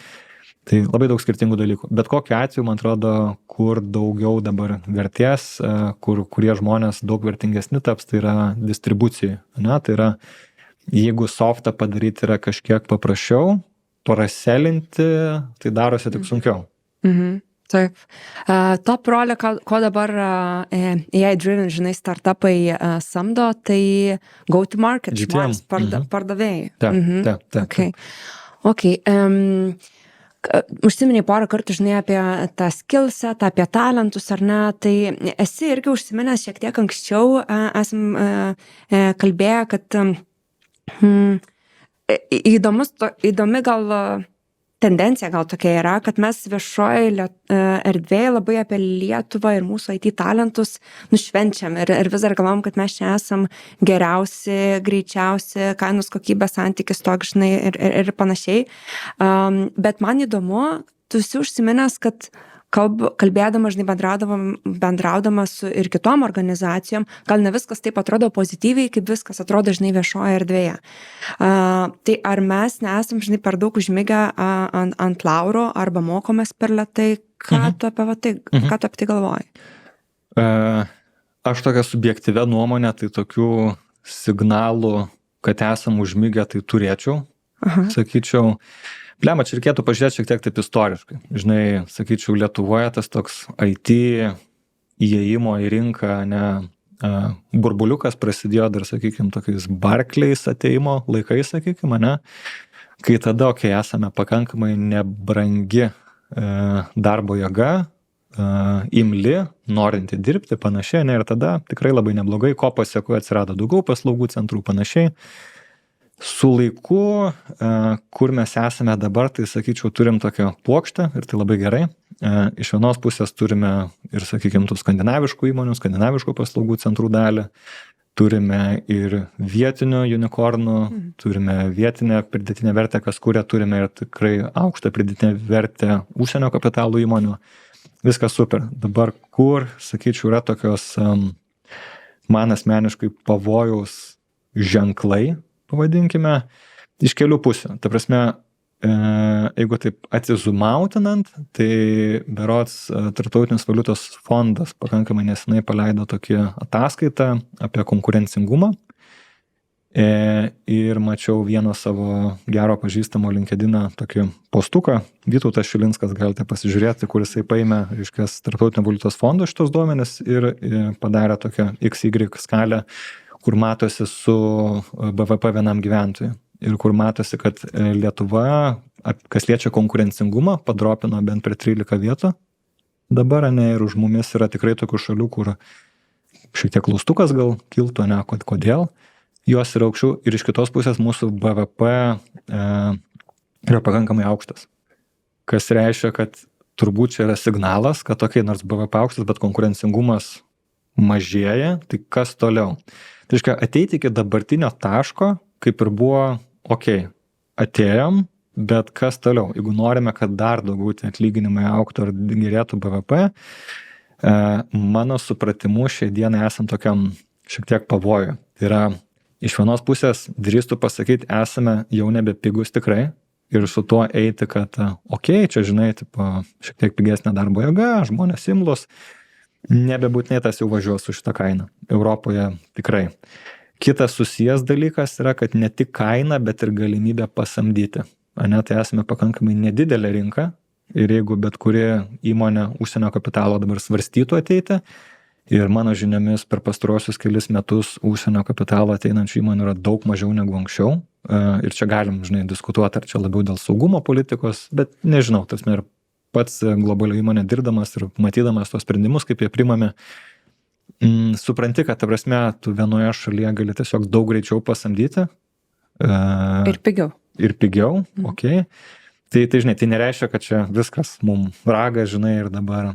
Tai labai daug skirtingų dalykų. Bet kokiu atveju, man atrodo, kur daugiau dabar vertės, kurie žmonės daug vertingesni taps, tai yra distribucijai. Ne? Tai yra, jeigu softą padaryti yra kažkiek paprasčiau, paraselinti, tai darosi tik sunkiau. Taip. Top rolė, ko dabar AI-driven, žinai, startupai samdo, tai go-to-market, žmonės pardavėjai. Taip. Okay. Užsiminiai porą kartų, žinai, apie tą skillset, apie talentus, ar ne, tai esi irgi užsiminęs šiek tiek anksčiau, esam kalbėję, kad įdomi gal tendencija gal tokia yra, kad mes viešoje erdvėje labai apie Lietuvą ir mūsų IT talentus nušvenčiam ir vis dar galvom, kad mes čia esam geriausi, greičiausi, kainos kokybės santykis toks, žinai, ir panašiai. Bet man įdomu, tu esi užsiminęs, kad kalbėdama, žinai, bendraudama su ir kitom organizacijom, gal ne viskas taip atrodo pozityviai, kaip viskas atrodo, žinai, viešoje erdvėje. Tai ar mes nesam, žinai, per daug užmigę ant lauro arba mokomės per lėtai? Ką tu apie tai galvoji? Aš tokia subjektyvia nuomonė, tai tokių signalų, kad esam užmigę, tai turėčiau, sakyčiau. Blema, čia reikėtų pažiūrėti šiek tiek taip istoriškai. Žinai, sakyčiau, Lietuvoje tas toks IT įėjimo į rinką, burbuliukas prasidėjo dar, sakykime, tokiais Barclays ateimo laikais, sakykime, kai tada, esame pakankamai nebrangi darbo jėga, imli, norinti dirbti, panašiai, ir tada tikrai labai neblogai, ko pasiekoje atsirado daugiau paslaugų centrų, panašiai. Su laiku, kur mes esame dabar, tai, sakyčiau, turim tokią plokštę ir tai labai gerai. Iš vienos pusės turime ir, sakykime, tų skandinaviškų įmonių, skandinaviškų paslaugų centrų dalį, turime ir vietinių unikornų, turime vietinę pridėtinę vertę, kas kuria, turime ir tikrai aukštą pridėtinę vertę užsienio kapitalų įmonių. Viskas super. Dabar kur, sakyčiau, yra tokios man asmeniškai pavojaus ženklai, pavadinkime, iš kelių pusių. Ta prasme, jeigu taip atsizumautinant, tai berods Tarptautinis valiutos fondas pakankamai nesenai paleido tokį ataskaitą apie konkurencingumą. Ir mačiau vieno savo gero pažįstamo LinkedIną tokį postuką. Vytautas Šilinskas, galite pasižiūrėti, kur jisai paėmė, reiškias, Tarptautinio valiutos fondo šitos duomenis ir padarė tokią XY skalę, kur matosi su BVP vienam gyventojui. Ir kur matosi, kad Lietuva, kas liečia konkurencingumą, padropino bent per 13 vietų. Dabar, ir už mumis yra tikrai tokių šalių, kur šiek tiek klaustukas gal kiltų, kodėl. Jos yra aukščiau ir iš kitos pusės mūsų BVP yra pakankamai aukštas. Kas reiškia, kad turbūt čia yra signalas, kad nors BVP aukštas, bet konkurencingumas mažėja, tai kas toliau? Tai reiškia, ateiti iki dabartinio taško, kaip ir buvo, atėjom, bet kas toliau? Jeigu norime, kad dar daugiau atlyginimai augtų ar gerėtų BVP, mano supratimu šiai dienai esam tokiam šiek tiek pavojų. Tai yra, iš vienos pusės, drįstu pasakyti, esame jau nebe pigus tikrai ir su tuo eiti, kad, čia, žinai, šiek tiek pigesnė darbo jėga, žmonės imlus, nebebūtinai tas jau važiuos su šitą kainą. Europoje tikrai. Kitas susijęs dalykas yra, kad ne tik kaina, bet ir galimybė pasamdyti. Tai esame pakankamai nedidelė rinka ir jeigu bet kuri įmonė užsienio kapitalo dabar svarstytų ateiti, ir mano žiniomis per pastaruosius kelis metus užsienio kapitalo ateinančių įmonių yra daug mažiau negu anksčiau. Ir čia galim, žinai, diskutuoti, ar čia labiau dėl saugumo politikos, bet nežinau, ir pats globaliai įmonė dirbdamas ir matydamas tos sprendimus, kaip jie primami, supranti, kad, ta prasme, tu vienoje šalyje gali tiesiog daug greičiau pasamdyti. Ir pigiau, Tai, žinai, tai nereiškia, kad čia viskas mums raga, žinai, ir dabar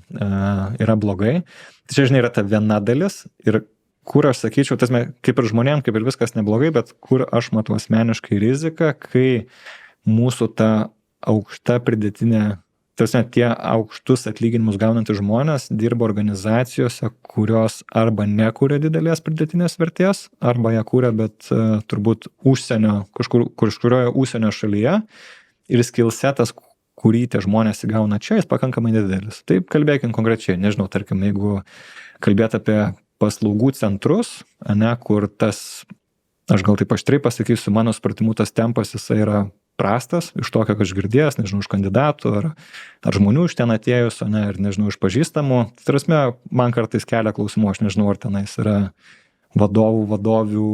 yra blogai. Tai čia, žinai, yra ta viena dalis ir kur aš sakyčiau, kaip ir žmonėm, kaip ir viskas neblogai, bet kur aš matau asmeniškai riziką, kai mūsų ta aukšta pridėtinė, tie aukštus atlyginimus gaunantys žmonės dirba organizacijose, kurios arba nekūrė didelės pridėtinės vertės, arba ją kūrė, bet turbūt kažkurioje užsienio šalyje ir skillsetas, kurį tie žmonės įgauna čia, jis pakankamai didelis. Taip kalbėkim konkrečiai, nežinau, tarkim, jeigu kalbėt apie paslaugų centrus, kur tas, aš gal taip aštriai pasakysiu, mano supratimu, tas tempas jisai yra prastas, iš to, ką aš girdėjęs, nežinau, iš kandidatų ar žmonių iš ten atėjus, ir nežinau, iš pažįstamų. Tai prasme, man kartais kelia klausimų, aš nežinau, ar tenais yra vadovių,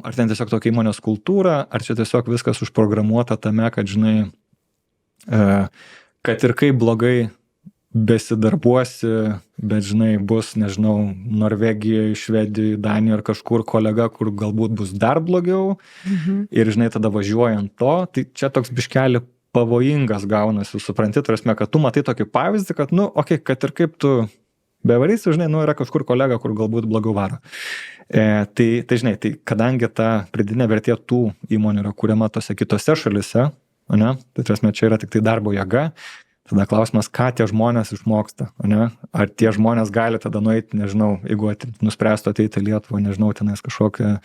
ar ten tiesiog tokia įmonės kultūra, ar čia tiesiog viskas užprogramuota tame, kad, žinai, kad ir kaip blogai besidarbuosi, bet, žinai, bus, nežinau, Norvegijoje, Švedijoje, Danijoje ar kažkur kolega, kur galbūt bus dar blogiau ir, žinai, tada važiuojant to, tai čia toks biškelį pavojingas gaunasi, supranti, tarsi, kad tu matai tokį pavyzdį, kad, kad ir kaip tu bevarysi, žinai, yra kažkur kolega, kur galbūt blogiau varo. Tai, žinai, tai kadangi ta pridinė vertė tų įmonių yra kuriama tose kitose šalise, tai tarsi, čia yra tik tai darbo jėga. Tada klausimas, ką tie žmonės išmoksta, ar tie žmonės gali tada nueiti, nežinau, jeigu nuspręstų ateiti į Lietuvą, nežinau, tenais kažkokią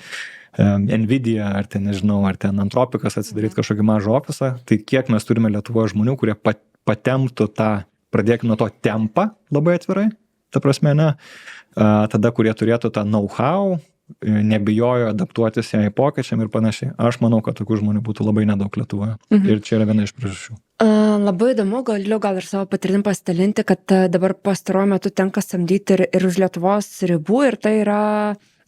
Nvidia, ar ten, nežinau, ar ten Antropikas atsidaryti kažkokį mažą ofisą, tai kiek mes turime Lietuvoje žmonių, kurie patemptų tą, pradėkime nuo to tempą labai atvirai, ta prasme, tada kurie turėtų tą know-how, nebijojo adaptuotis į pokyčiam ir panašiai. Aš manau, kad tokių žmonių būtų labai nedaug Lietuvoje. Ir čia yra viena iš priežasčių. Labai įdomu, galiu gal ir savo patirtim pasidalinti, kad dabar pastaruoju metu tenka samdyti ir už Lietuvos ribų, ir tai yra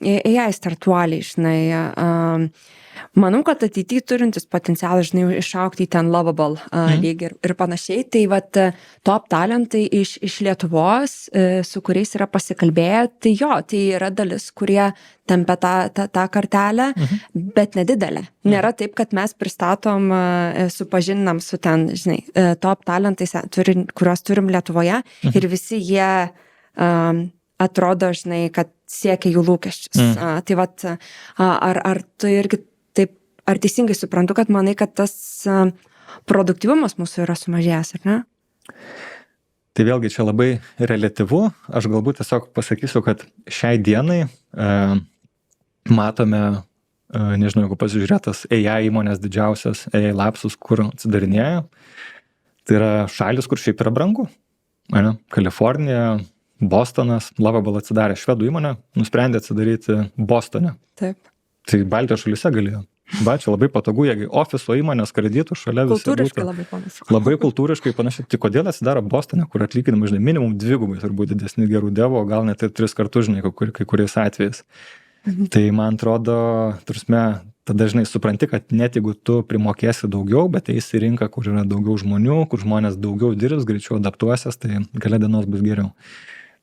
AI startuoliai, žinai. Manau, kad ateityje turintis potencialą, žinai, išaukti į ten lovable lygį ir panašiai. Tai vat top talentai iš Lietuvos, su kuriais yra pasikalbėję, tai tai yra dalis, kurie tempia tą kartelę, bet nedidelė. Nėra taip, kad mes pristatom, supažindinam su ten, žinai, top talentais, kuriuos turim Lietuvoje ir visi jie atrodo, žinai, kad siekia jų lūkesčius. Tai vat, ar tu irgi taip, ar teisingai suprantu, kad manai, kad tas produktyvumas mūsų yra sumažėjęs, ar ne? Tai vėlgi čia labai reliatyvu. Aš galbūt tiesiog pasakysiu, kad šiai dienai matome, nežinau, jeigu pasižiūrėtas AI įmonės didžiausias AI Labsus, kur atsidarinėja, tai yra šalis, kur šiaip yra brangu. Kalifornija, Bostonas, Lovable atsidarė švedų įmonę, nusprendė atsidaryti Bostone. Taip. Tai Baltijos šalyse galėjo. Čia labai patogu, jeigu ofiso įmonės kreditų šalia visi būtų. Kultūriškai labai panašiai. Labai kultūriškai panašiai. Tai kodėl atsidaro Bostone, kur atlyginimai, žinai, minimum 2 turbūt didesni gerų devų, gal net ir 3 kartus, žinai, kai kuriais atvejais. Tai man atrodo, tada dažnai supranti, kad net jeigu tu primokėsi daugiau, bet eisi į rinką, kur yra daugiau žmonių, kur žmonės daugiau dirbs, greičiau adaptuosias, tai gale dienos bus geriau.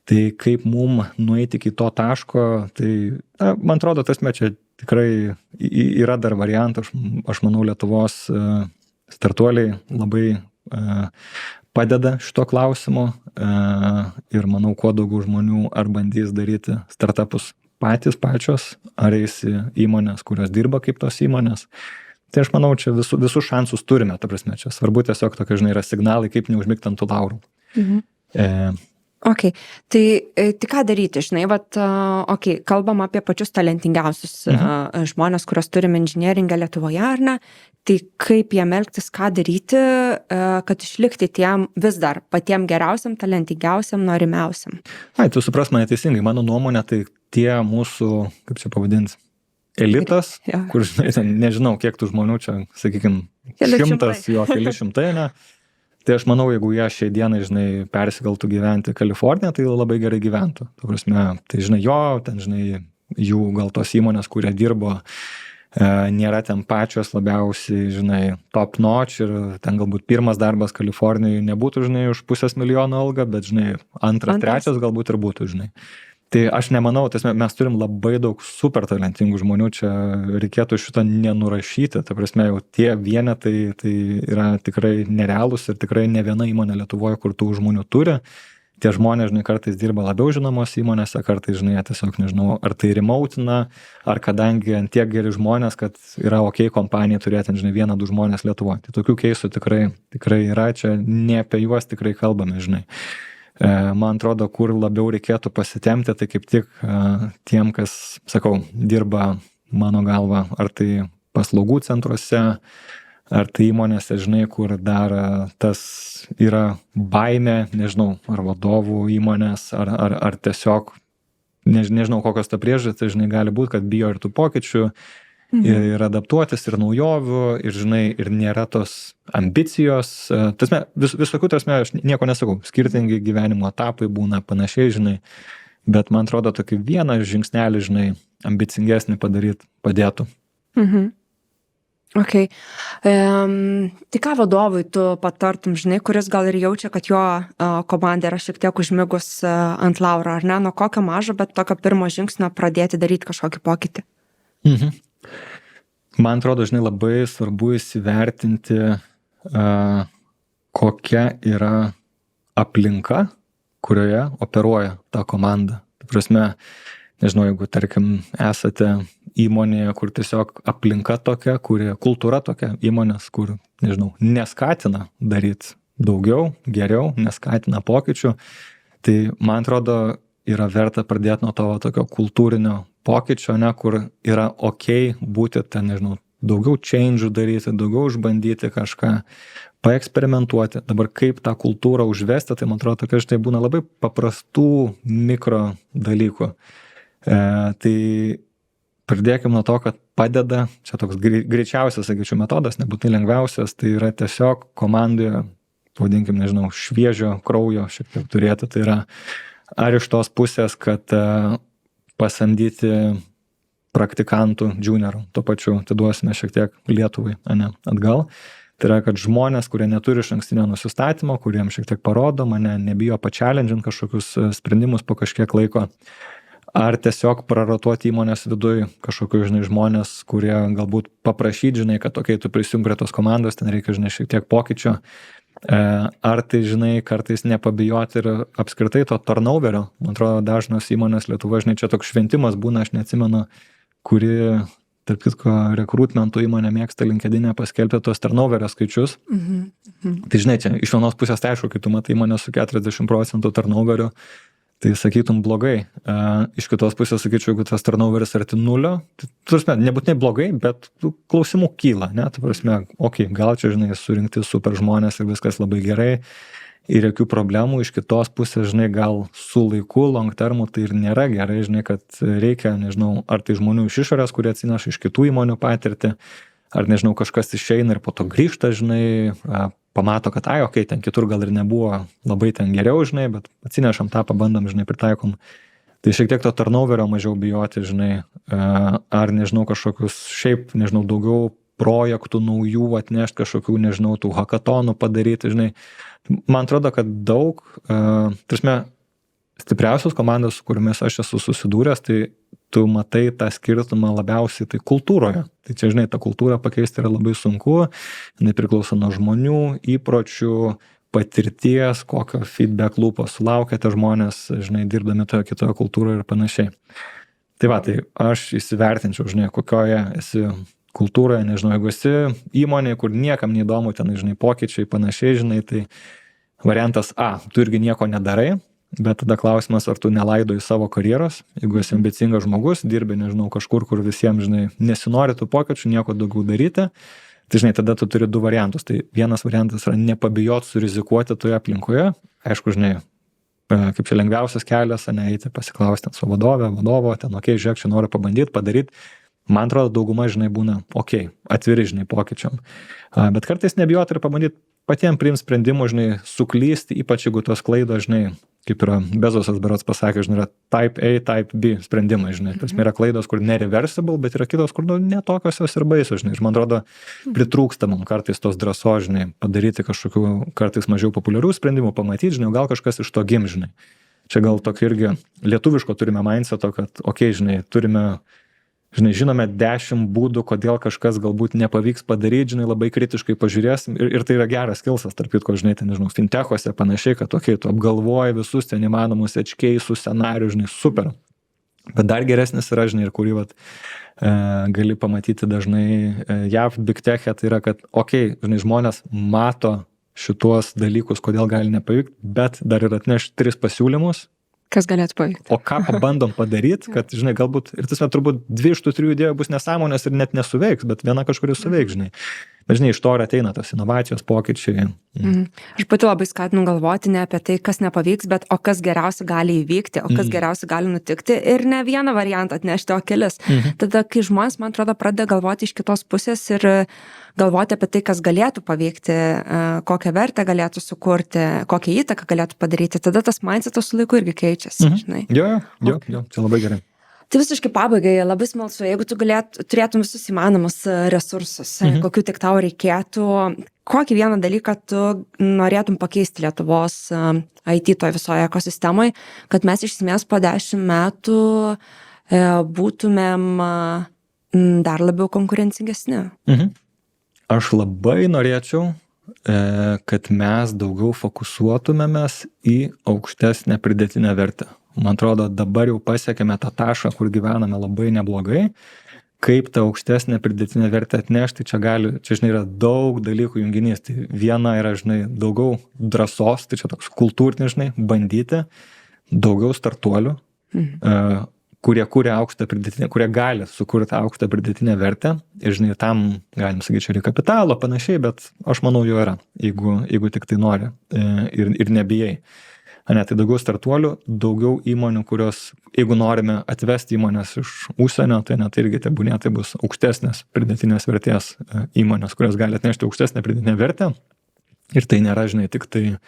Tai kaip mum nueiti iki to taško, tai man atrodo, čia tikrai yra dar variantų. Aš manau, Lietuvos startuoliai labai padeda šito klausimu ir manau, kuo daugiau žmonių ar bandys daryti startupus pačios, ar eisi įmonės, kurios dirba kaip tos įmonės. Tai aš manau, čia visus šansus turime, ta prasme, čia svarbu tiesiog tokie, žinai, yra signalai, kaip neužmigti ant tų laurų. Ok, tai ką daryti, žinai, kalbam apie pačius talentingiausius žmonės, kurios turime inžinieringą Lietuvoje, ar ne? Tai kaip jiem elgtis, ką daryti, kad išlikti tiem vis dar patiem geriausiam, talentingiausiam, norimiausiam? Tu supras mane teisingai, mano nuomonė, tai tie mūsų, kaip čia pavadins, elitas, kur, žinai, nežinau, kiek tų žmonių čia, sakykime, keli šimtai, ne? Tai aš manau, jeigu jie šiai dienai, žinai, persigaltų gyventi Kaliforniją, tai labai gerai gyventų. Tai, žinai, ten, žinai, jų gal tos įmonės, kurie dirbo, nėra ten pačios labiausiai, žinai, top notch ir ten galbūt pirmas darbas Kalifornijoje nebūtų, žinai, už $500,000 algą, bet, žinai, antras, trečias galbūt ir būtų, žinai. Tai aš nemanau, mes turim labai daug super talentingų žmonių, čia reikėtų šito nenurašyti, ta prasme, jau tie vienetai tai yra tikrai nerealūs ir tikrai ne viena įmonė Lietuvoje, kur tų žmonių turi. tie žmonės, žinai, kartais dirba labiau žinomos įmonėse, kartais, žinai, tiesiog nežinau, ar tai remautina, ar kadangi ant tiek geri žmonės, kad yra ok kompanija turėti, žinai, 1-2 žmonės Lietuvoje. Tai tokių keisų tikrai yra, čia ne apie juos tikrai kalbame, žinai. Man atrodo, kur labiau reikėtų pasitemti, tai kaip tik tiem, kas, sakau, dirba mano galva, ar tai paslaugų centruose, ar tai įmonėse, žinai, kur dar tas yra baimė, nežinau, ar vadovų įmonės, ar tiesiog, nežinau, kokios ta priežastys, žinai, gali būti, kad bijo ir tų pokyčių, ir adaptuotis, ir naujovių, ir, žinai, ir nėra tos ambicijos. Tasme, visokių tasme, aš nieko nesakau, skirtingi gyvenimo etapai būna panašiai, žinai, bet man atrodo, tokį vieną žingsnelį, žinai, ambicingesnį padaryti padėtų. Ok. Tai ką vadovui tu patartum, žinai, kuris gal ir jaučia, kad jo komanda yra šiek tiek užmigus ant lauro, ar ne, nuo kokio mažo, bet tokio pirmo žingsnio pradėti daryti kažkokį pokytį? Man atrodo, žinai, labai svarbu įsivertinti, kokia yra aplinka, kurioje operuoja ta komanda. Tai prasme, nežinau, jeigu, tarkim, esate įmonėje, kur tiesiog aplinka tokia, kultūra tokia įmonės, kur, nežinau, neskatina daryti daugiau, geriau, neskatina pokyčių, tai man atrodo, yra verta pradėti nuo to tokio kultūrinio pokyčio, ne, kur yra ok būti ten, nežinau, daugiau change'ų daryti, daugiau išbandyti kažką, paeksperimentuoti. Dabar kaip tą kultūrą užvesti, tai man atrodo, tokia štai būna labai paprastų mikro dalykų. Tai pradėkime nuo to, kad padeda, čia toks greičiausias, sakyčiau, metodas, nebūtinai lengviausias, tai yra tiesiog komandoje, pavadinkim, nežinau, šviežio kraujo šiek tiek turėti, tai yra ar iš tos pusės, kad pasamdyti praktikantų juniorų, tuo pačiu atiduosime šiek tiek Lietuvai, ne, atgal. Tai yra, kad žmonės, kurie neturi išankstinio nusistatymo, kuriems šiek tiek parodo, mane nebijo pačelendžinti kažkokius sprendimus po kažkiek laiko, ar tiesiog prarotuoti įmonės viduje kažkokius, žinai, žmonės, kurie galbūt paprašyti, žinai, kad tokiai tu prisijung prie tos komandos, ten reikia, žinai, šiek tiek pokyčio. Ar tai, žinai, kartais nepabijoti ir apskritai to turnoverio. Man atrodo, dažnos įmonės Lietuvoje, žinai, čia toks šventimas būna, aš neatsimenu, kuri, tarp kitko, rekrutmentų įmonė mėgsta LinkedIn'e paskelbti tos turnoverio skaičius. Tai, žinai, čia iš vienos pusės tai aišku, kai tu matai įmonę su 40% turnoveriu, tai sakytum blogai. Iš kitos pusės sakyčiau, jeigu tas turnoveris arti nulio, tai, prasme, nebūtinai blogai, bet klausimų kyla, ne? Tai prasme, ok, gal čia, žinai, surinkti super žmonės ir viskas labai gerai ir jokių problemų. Iš kitos pusės, žinai, gal su laiku, long termu tai ir nėra gerai, žinai, kad reikia, nežinau, ar tai žmonių iš išorės, kurie atsineša iš kitų įmonių patirtį, ar, nežinau, kažkas išeina ir po to grįžta, žinai, pamato, kad, ok, ten kitur gal ir nebuvo labai ten geriau, žinai, bet atsinešam tą, pabandom, žinai, pritaikom. Tai šiek tiek to turnoverio mažiau bijoti, žinai, ar, nežinau, kažkokius šiaip, nežinau, daugiau projektų naujų atnešti, kažkokių, nežinau, tų hackathonų padaryti, žinai. Man atrodo, kad daug, tarsi, stipriausios komandos, su kuriomis aš esu susidūręs, tai tu matai tą skirtumą labiausiai tai kultūroje. Tai čia, žinai, tą kultūrą pakeisti yra labai sunku, jinai priklauso nuo žmonių, įpročių, patirties, kokio feedback lūpo sulaukėte žmonės, žinai, dirbdami toje kitoje kultūroje ir panašiai. Tai va, tai aš įsivertinčiau, žinai, kokioje esi kultūroje, nežinau, jeigu esi įmonė, kur niekam neįdomu, ten, žinai, pokyčiai panašiai, žinai, tai variantas A, tu irgi nieko nedarai, bet tada klausimas, ar tu nelaidoji savo karjeros, jeigu esi ambicingas žmogus, dirbi, nežinau, kažkur, kur visiems, žinai, nesinori tų pokyčių, nieko daugiau daryti, tai, žinai, tada tu turi du variantus. Tai vienas variantas yra nepabijoti surizikuoti toje aplinkoje, aišku, žinai, kaip čia lengviausias kelias, ne, eiti pasiklausti su vadovo, ten, ok, žiūrėk, čia noriu pabandyti, padaryti. Man atrodo, dauguma, žinai, būna, ok, atviri, žinai, pokyčiam. Bet kartais nebijoti ir pabandyti patiems priimti sprendimų, žinai, suklysti, ypač jeigu tos klaidos, žinai, kaip yra Bezosas berods pasakė, žinai, yra type A, type B sprendimai, žinai. Tas yra klaidos, kur nereversible, bet yra kitos, kur netokios jos ir baisos, žinai. Ir man atrodo, pritrūksta mums kartais tos drąsos, žinai, padaryti kažkokių kartais mažiau populiarių sprendimų, pamatyti, žinai, gal kažkas iš to gim, žinai. Čia gal tokio irgi lietuviško turime mindseto, kad, ok, žinai, turime žinai, žinome 10 būdų, kodėl kažkas galbūt nepavyks padaryti, žinai, labai kritiškai pažiūrėsim ir tai yra geras skillsas, tarp kitko, žinai, tai nežinau, fintechuose panašiai, kad tokiai tu apgalvoji visus ten įmanomus edge-case'us, scenarius, žinai, super. Bet dar geresnis yra, žinai, ir kurį gali pamatyti dažnai JAV Big Tech'e, tai yra, kad, žinai, žmonės mato šituos dalykus, kodėl gali nepavykti, bet dar ir atneš 3 pasiūlymus. Kas galėtų pavykti? O ką pabandom padaryti, kad, žinai, galbūt, ir tas turbūt 2 iš tų 3 idėjų bus nesąmonės ir net nesuveiks, bet viena kažkuri suveiks, žinai. Bet, žinai, iš to ir ateina tos inovacijos, pokyčiai. Aš pati labai skatinu galvoti ne apie tai, kas nepavyks, bet o kas geriausia gali įvykti, o kas geriausia gali nutikti ir ne vieną variantą atnešti, o kelis. Tada, kai žmonės, man atrodo, pradeda galvoti iš kitos pusės ir galvoti apie tai, kas galėtų pavykti, kokią vertę galėtų sukurti, kokią įtaką galėtų padaryti, tada tas mindsetas su laiku irgi keičiasi, žinai. Jo, čia labai gerai. Tai visiškai pabaigai, labai smalsu, jeigu tu turėtum visus įmanomus resursus, kokių tik tau reikėtų, kokį vieną dalyką tu norėtum pakeisti Lietuvos IT toje visoje ekosistemoje, kad mes iš esmės po 10 metų būtumėm dar labiau konkurencingesni? Aš labai norėčiau, kad mes daugiau fokusuotumėmės į aukštesnę pridėtinę vertę. Man atrodo, dabar jau pasiekėme tą tašką, kur gyvename labai neblogai. Kaip tą aukštesnę pridėtinę vertę atnešti, čia, žinai, yra daug dalykų junginys. Tai viena yra, žinai, daugiau drąsos, tai čia toks kultūrinis, žinai, bandyti, daugiau startuolių, kurie kuria aukštą pridėtinę, kurie gali sukurti aukštą pridėtinę vertę. Ir, žinai, tam, galim sakyti, čia ir kapitalo panašiai, bet aš manau, jo yra, jeigu tik tai nori ir nebijai. Tai daugiau startuolių, daugiau įmonių, kurios, jeigu norime atvesti įmonės iš užsienio, tai irgi tai bus aukštesnės pridėtinės vertės įmonės, kurios gali atnešti aukštesnę pridėtinę vertę. Ir tai nėra, žinai, tik tai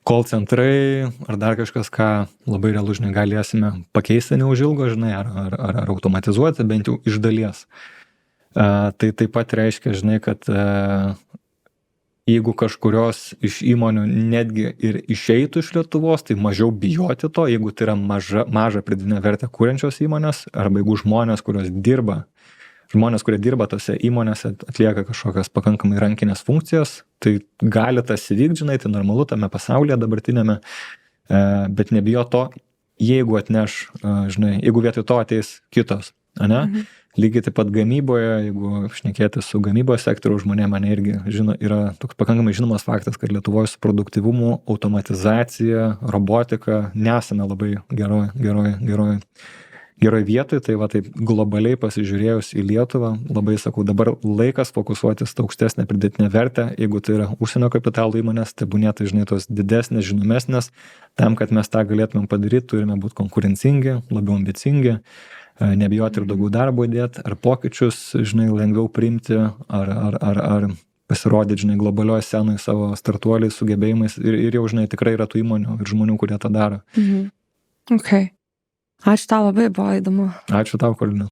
call centrai ar dar kažkas, ką labai realu, žinai, galėsime pakeisti neužilgo, žinai, ar automatizuoti bent jau iš dalies. Tai taip pat reiškia, žinai, kad jeigu kažkurios iš įmonių netgi ir išeitų iš Lietuvos, tai mažiau bijoti to, jeigu tai yra mažą pridėtinę vertę kūrenčios įmonės, arba jeigu žmonės, kurie dirba tose įmonėse, atlieka kažkokias pakankamai rankinės funkcijas, tai gali tas įvykti, žinai, tai normalu tame pasaulyje dabartinėme, bet nebijo to, jeigu atneš, žinai, jeigu vietoj to ateis kitos, ane? Lygiai taip pat gamyboje, jeigu šnekėti su gamybos sektoriaus žmonėmis, mane irgi yra toks pakankamai žinomas faktas, kad Lietuvoje su produktyvumu, automatizacija, robotika nesame labai geroj vietoj, tai va taip globaliai pasižiūrėjus į Lietuvą, labai sakau, dabar laikas fokusuotis aukštesnę pridėtinę vertę, jeigu tai yra užsienio kapitalo įmonės, tai būnėtai, žinai, tos didesnės, žinomesnės, tam, kad mes tą galėtumėm padaryti, turime būti konkurencingi, labiau ambicingi, nebijoti ir daugiau darbo įdėti, ar pokyčius, žinai, lengviau priimti, ar pasirodyti, žinai, globalioje scenoje savo startuoliais, sugebėjimais ir jau, žinai, tikrai yra tų įmonių ir žmonių, kurie tą daro. Ok. Ačiū tau, labai buvo įdomu. Ačiū tau, Karolina.